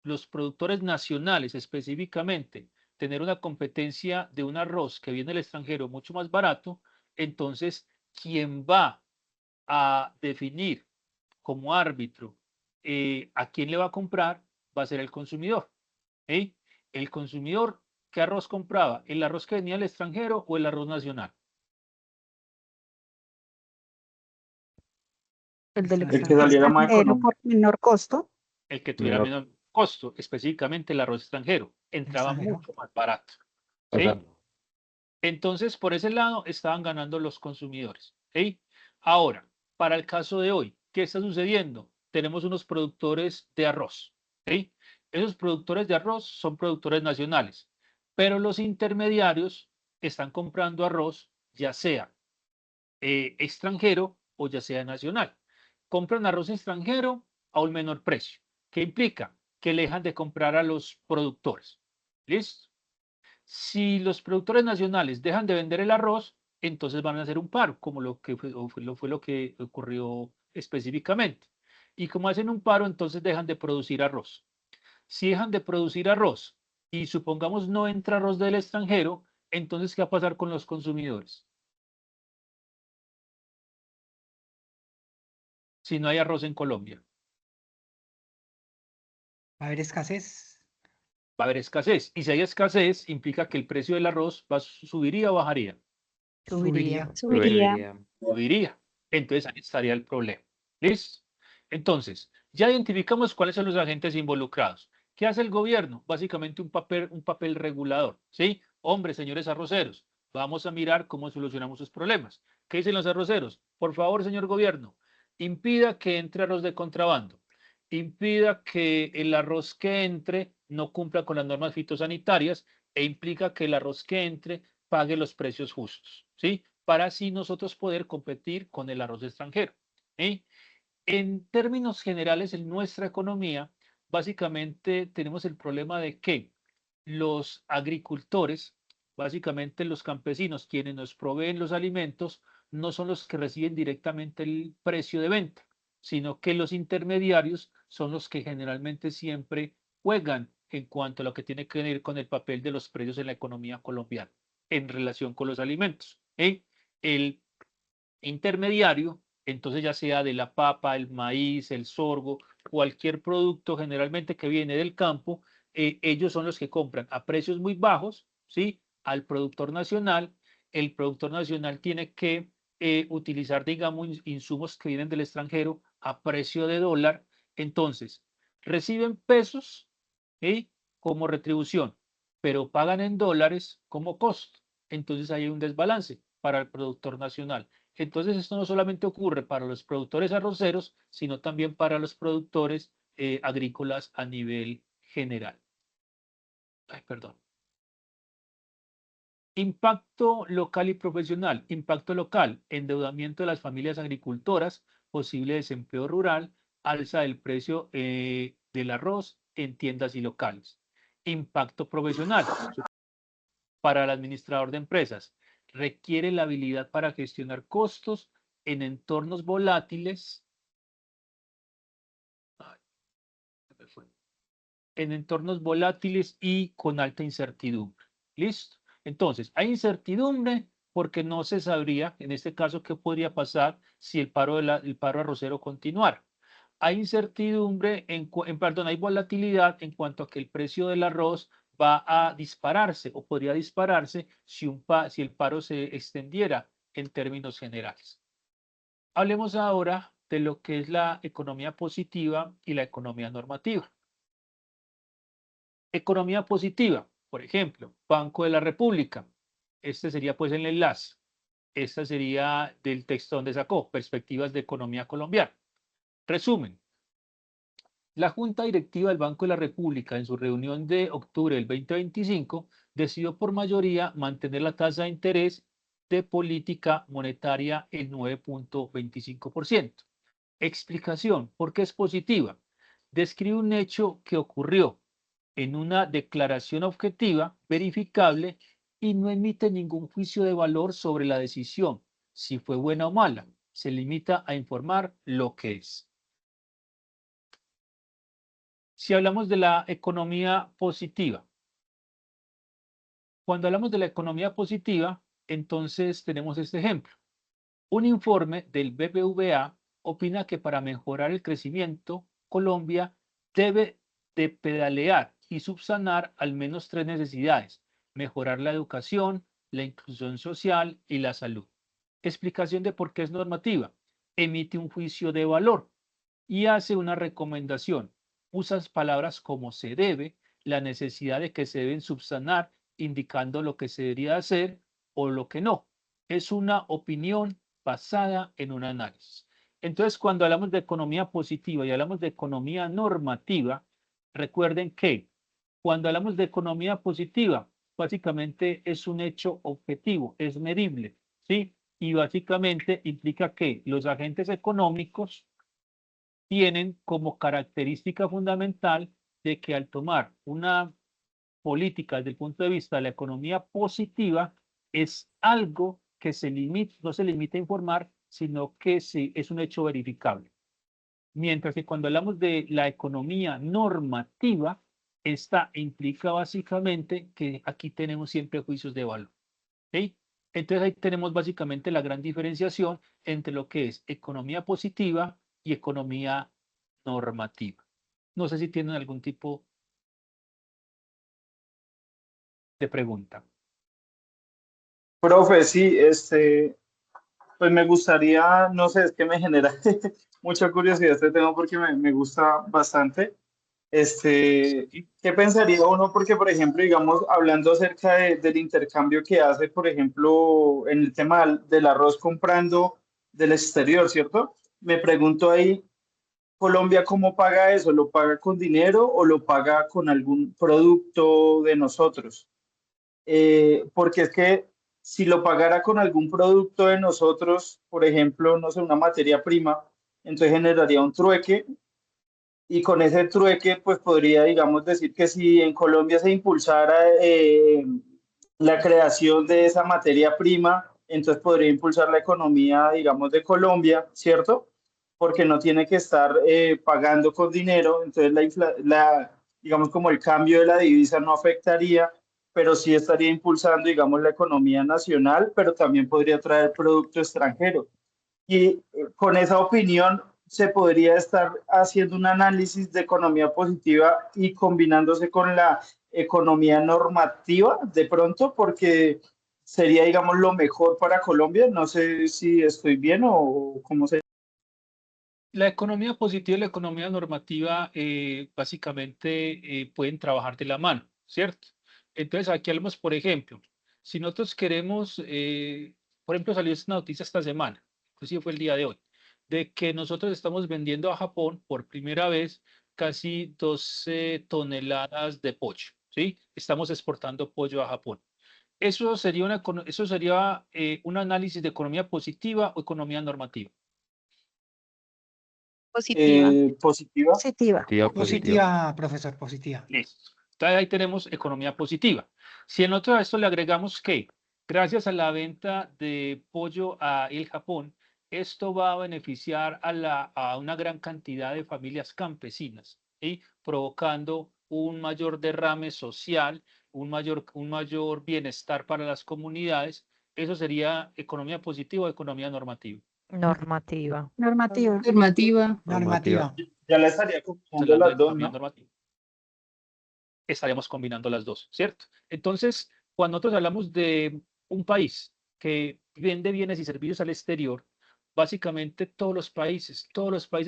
los productores nacionales específicamente tener una competencia de un arroz que viene del extranjero mucho más barato, entonces quien va a definir como árbitro a quién le va a comprar va a ser el consumidor. ¿Sí? El consumidor, ¿qué arroz compraba? ¿El arroz que venía del extranjero o el arroz nacional? El del El que saliera más extranjero económico. por menor costo. El que tuviera Menor. menos costo, específicamente el arroz extranjero, entraba extranjero. mucho más barato. ¿Sí? Exacto. Entonces, por ese lado, estaban ganando los consumidores. ¿Sí? Ahora, para el caso de hoy, ¿qué está sucediendo? Tenemos unos productores de arroz. ¿Sí? Esos productores de arroz son productores nacionales, pero los intermediarios están comprando arroz, ya sea extranjero o ya sea nacional. Compran arroz extranjero a un menor precio. ¿Qué implica? Que le dejan de comprar a los productores. ¿Listo? Si los productores nacionales dejan de vender el arroz, entonces van a hacer un paro, como fue lo que ocurrió específicamente. Y como hacen un paro, entonces dejan de producir arroz. Si dejan de producir arroz y supongamos no entra arroz del extranjero, entonces ¿qué va a pasar con los consumidores? Si no hay arroz en Colombia, ¿Va a haber escasez? va a haber escasez. Y si hay escasez, implica que el precio del arroz subiría o bajaría. Subiría. Subiría. Subiría. Entonces ahí estaría el problema. ¿Listo? Entonces, ya identificamos cuáles son los agentes involucrados. ¿Qué hace el gobierno? Básicamente un papel regulador. ¿Sí? Hombre, señores arroceros, vamos a mirar cómo solucionamos sus problemas. ¿Qué dicen los arroceros? Por favor, señor gobierno, impida que entre arroz de contrabando. Impida que el arroz que entre no cumpla con las normas fitosanitarias e implica que el arroz que entre pague los precios justos, ¿sí? Para así nosotros poder competir con el arroz extranjero. ¿Sí? En términos generales, en nuestra economía, básicamente tenemos el problema de que los agricultores, básicamente los campesinos, quienes nos proveen los alimentos, no son los que reciben directamente el precio de venta, sino que los intermediarios son los que generalmente siempre juegan en cuanto a lo que tiene que ver con el papel de los precios en la economía colombiana en relación con los alimentos. El intermediario, entonces ya sea de la papa, el maíz, el sorgo, cualquier producto generalmente que viene del campo, ellos son los que compran a precios muy bajos, ¿sí? Al productor nacional. El productor nacional tiene que utilizar, digamos, insumos que vienen del extranjero a precio de dólar. Entonces, reciben pesos, ¿sí? Como retribución, pero pagan en dólares como costo. Entonces hay un desbalance para el productor nacional. Entonces esto no solamente ocurre para los productores arroceros, sino también para los productores agrícolas a nivel general. Ay, perdón. Impacto local y profesional. Impacto local, endeudamiento de las familias agricultoras, posible desempleo rural, alza del precio del arroz en tiendas y locales. Impacto profesional. Para el administrador de empresas, requiere la habilidad para gestionar costos en entornos volátiles. En entornos volátiles y con alta incertidumbre. ¿Listo? Entonces, hay incertidumbre porque no se sabría, en este caso, qué podría pasar si el paro arrocero continuara. Hay incertidumbre, hay volatilidad en cuanto a que el precio del arroz va a dispararse o podría dispararse si el paro se extendiera en términos generales. Hablemos ahora de lo que es la economía positiva y la economía normativa. Economía positiva, por ejemplo, Banco de la República. Este sería pues el enlace. Esta sería del texto donde sacó, Perspectivas de Economía Colombiana. Resumen. La Junta Directiva del Banco de la República, en su reunión de octubre del 2025, decidió por mayoría mantener la tasa de interés de política monetaria en 9.25%. Explicación, ¿por qué es positiva? Describe un hecho que ocurrió en una declaración objetiva, verificable, y no emite ningún juicio de valor sobre la decisión, si fue buena o mala. Se limita a informar lo que es. Si hablamos de la economía positiva, cuando hablamos de la economía positiva, entonces tenemos este ejemplo. Un informe del BBVA opina que para mejorar el crecimiento, Colombia debe de pedalear y subsanar al menos 3 necesidades: mejorar la educación, la inclusión social y la salud. Explicación de por qué es normativa. Emite un juicio de valor y hace una recomendación. Usa palabras como se debe, la necesidad de que se deben subsanar, indicando lo que se debería hacer o lo que no. Es una opinión basada en un análisis. Entonces, cuando hablamos de economía positiva y hablamos de economía normativa, recuerden que cuando hablamos de economía positiva, básicamente es un hecho objetivo, es medible, ¿sí? Y básicamente implica que los agentes económicos tienen como característica fundamental de que al tomar una política desde el punto de vista de la economía positiva, es algo que no se limita a informar, sino que sí, es un hecho verificable. Mientras que cuando hablamos de la economía normativa, esta implica básicamente que aquí tenemos siempre juicios de valor. ¿Sí? Entonces ahí tenemos básicamente la gran diferenciación entre lo que es economía positiva y economía normativa. No sé si tienen algún tipo de pregunta. Profe, sí, pues me gustaría, no sé, es que me genera mucha curiosidad este tema porque me gusta bastante. ¿Qué pensaría uno? Porque, por ejemplo, digamos, hablando acerca del intercambio que hace, por ejemplo, en el tema del arroz comprando del exterior, ¿cierto? Me pregunto ahí, ¿Colombia cómo paga eso? ¿Lo paga con dinero o lo paga con algún producto de nosotros? Porque es que si lo pagara con algún producto de nosotros, por ejemplo, no sé, una materia prima, entonces generaría un trueque y con ese trueque, pues podría, digamos, decir que si en Colombia se impulsara la creación de esa materia prima, entonces podría impulsar la economía, digamos, de Colombia, ¿cierto? Porque no tiene que estar pagando con dinero, entonces digamos, como el cambio de la divisa no afectaría, pero sí estaría impulsando, digamos, la economía nacional, pero también podría traer producto extranjero. Y con esa opinión, se podría estar haciendo un análisis de economía positiva y combinándose con la economía normativa de pronto, porque sería, digamos, lo mejor para Colombia. No sé si estoy bien o cómo se... La economía positiva y la economía normativa básicamente pueden trabajar de la mano, ¿cierto? Entonces aquí hablamos, por ejemplo, si nosotros queremos, por ejemplo, salió esta noticia esta semana, inclusive fue el día de hoy, de que nosotros estamos vendiendo a Japón por primera vez casi 12 toneladas de pollo, ¿sí? Estamos exportando pollo a Japón. Eso sería un análisis de economía positiva o economía normativa. Positiva. Positiva. Positiva. Positiva, profesor, positiva. Listo. Entonces ahí tenemos economía positiva. Si nosotros a esto le agregamos que gracias a la venta de pollo a el Japón, esto va a beneficiar a una gran cantidad de familias campesinas, ¿sí? Provocando un mayor derrame social, un mayor bienestar para las comunidades. Eso sería economía positiva o economía normativa. Normativa. Normativa. Normativa. Ya la estaría combinando Hablando de las dos, economía ¿no? normativa. Estaríamos combinando las dos, ¿cierto? Entonces, cuando nosotros hablamos de un país que vende bienes y servicios al exterior, básicamente todos los países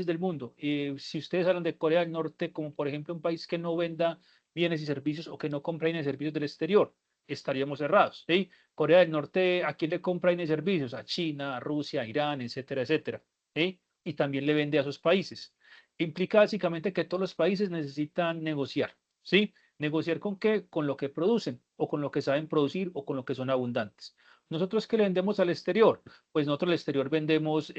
del mundo, si ustedes hablan de Corea del Norte, como por ejemplo un país que no venda bienes y servicios o que no compra bienes y servicios del exterior, estaríamos cerrados, ¿sí? Corea del Norte, ¿a quién le compra bienes y servicios? A China, a Rusia, a Irán, etcétera, etcétera, ¿sí? Y también le vende a esos países. Implica básicamente que todos los países necesitan negociar, ¿sí? ¿Negociar con qué? Con lo que producen o con lo que saben producir o con lo que son abundantes. ¿Nosotros qué le vendemos al exterior? Pues nosotros al exterior vendemos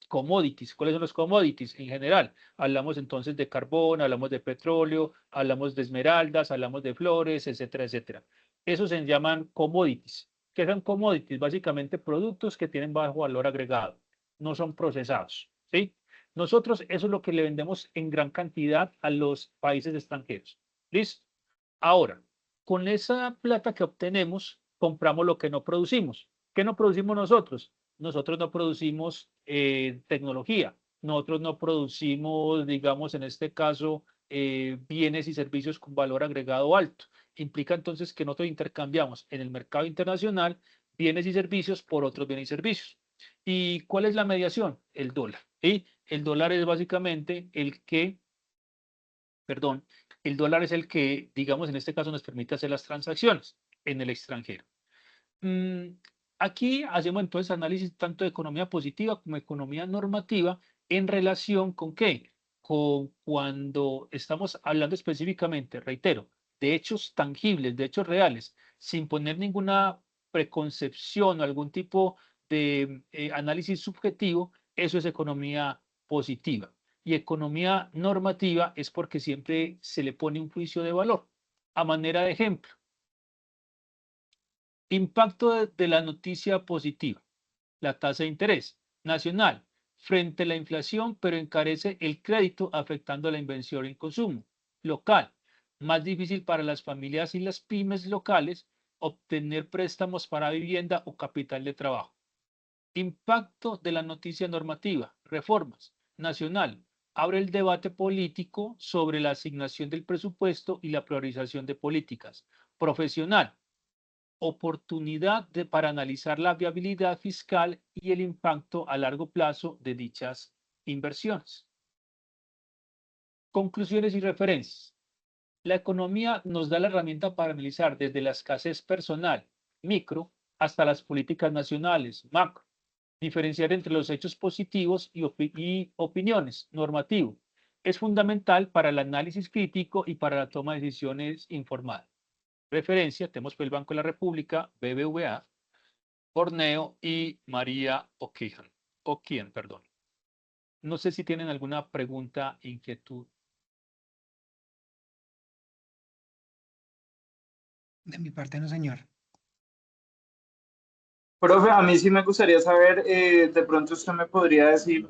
commodities. ¿Cuáles son los commodities? En general, hablamos entonces de carbón, hablamos de petróleo, hablamos de esmeraldas, hablamos de flores, etcétera, etcétera. Esos se llaman commodities. ¿Qué son commodities? Básicamente productos que tienen bajo valor agregado, no son procesados, ¿sí? Nosotros eso es lo que le vendemos en gran cantidad a los países extranjeros. ¿Listo? Ahora, con esa plata que obtenemos, compramos lo que no producimos. ¿Qué no producimos nosotros? Nosotros no producimos tecnología. Nosotros no producimos, digamos, en este caso, bienes y servicios con valor agregado alto. Implica entonces que nosotros intercambiamos en el mercado internacional bienes y servicios por otros bienes y servicios. ¿Y cuál es la mediación? El dólar. ¿Sí? El dólar es básicamente el dólar es el que, digamos, en este caso nos permite hacer las transacciones en el extranjero. Aquí hacemos entonces análisis tanto de economía positiva como economía normativa en relación con qué? Con cuando estamos hablando específicamente, reitero, de hechos tangibles, de hechos reales, sin poner ninguna preconcepción o algún tipo de análisis subjetivo, eso es economía positiva. Y economía normativa es porque siempre se le pone un juicio de valor. A manera de ejemplo, impacto de la noticia positiva, la tasa de interés nacional frente a la inflación, pero encarece el crédito afectando la inversión y consumo. Local, más difícil para las familias y las pymes locales obtener préstamos para vivienda o capital de trabajo. Impacto de la noticia normativa, reformas, nacional, abre el debate político sobre la asignación del presupuesto y la priorización de políticas. Profesional, oportunidad para analizar la viabilidad fiscal y el impacto a largo plazo de dichas inversiones. Conclusiones y referencias. La economía nos da la herramienta para analizar desde la escasez personal, micro, hasta las políticas nacionales, macro. Diferenciar entre los hechos positivos y opiniones, normativo. Es fundamental para el análisis crítico y para la toma de decisiones informada. Referencia, tenemos el Banco de la República, BBVA, Borneo y María Oquian, perdón. No sé si tienen alguna pregunta, inquietud. De mi parte, no, señor. Profe, a mí sí me gustaría saber, de pronto usted me podría decir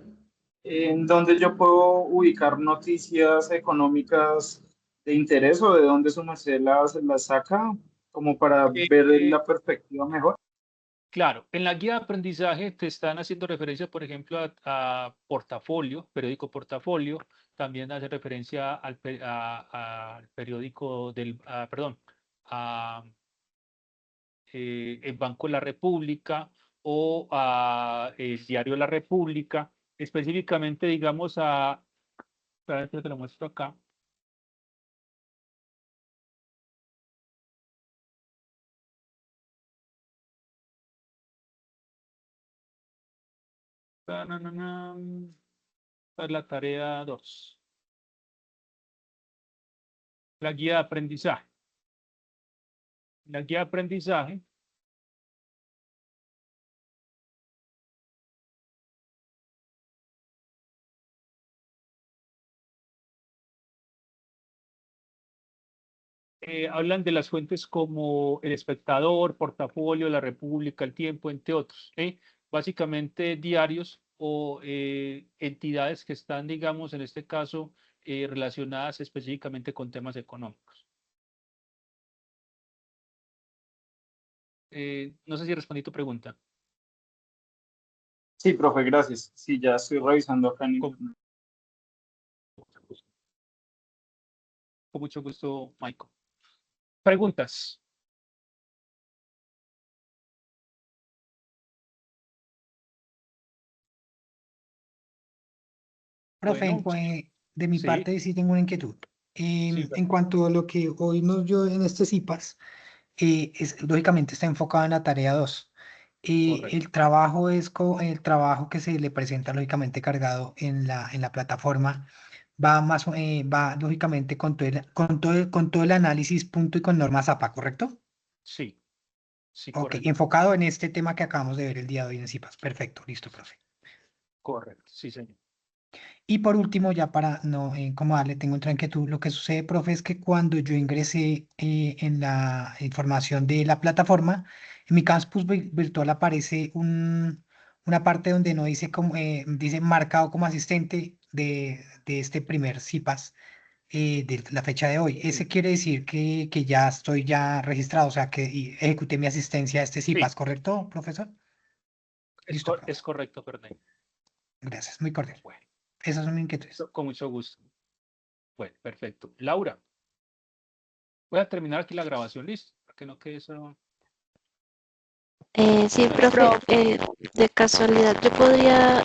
en dónde yo puedo ubicar noticias económicas de interés o de dónde su merced las saca, como para ver la perspectiva mejor. Claro, en la guía de aprendizaje te están haciendo referencia, por ejemplo, a portafolio, periódico portafolio, también hace referencia al periódico perdón, a el Banco de la República o a el Diario de la República, específicamente, digamos, espera, te lo muestro acá. Es la tarea 2. La guía de aprendizaje. La guía de aprendizaje hablan de las fuentes como El Espectador, Portafolio, La República, El Tiempo, entre otros. Básicamente diarios o entidades que están, digamos, en este caso, relacionadas específicamente con temas económicos. No sé si respondí tu pregunta. Sí, profe, gracias. Sí, ya estoy revisando acá en internet. Con mucho gusto, Michael. Preguntas. Profe, Bueno, de mi sí, parte sí tengo una inquietud. sí, En cuanto a lo que hoy nos dio en este CIPAS, lógicamente está enfocado en la tarea 2. correcto. El trabajo que se le presenta lógicamente cargado en la plataforma va lógicamente con todo el análisis punto y con normas APA, ¿correcto? Sí, sí, Ok, correcto. enfocado en este tema que acabamos de ver el día de hoy en CIPAS. Perfecto, listo, profe. Correcto, sí, señor. Y por último, ya para no incomodarle, tengo otra inquietud. Lo que sucede, profe, es que cuando yo ingresé en la información de la plataforma, en mi campus virtual aparece una parte donde no dice como, dice marcado como asistente de este primer CIPAS de la fecha de hoy. Ese Sí, quiere decir que ya estoy ya registrado, o sea, que ejecuté mi asistencia a este CIPAS, sí, ¿correcto, profesor? Listo, profe. es correcto, perdón. Gracias, muy cordial. Bueno, Esas son mis inquietudes. con mucho gusto. Bueno, perfecto. Laura, voy a terminar aquí la grabación, listo, para que no quede eso. Sí, Gracias. profe, de casualidad, yo podría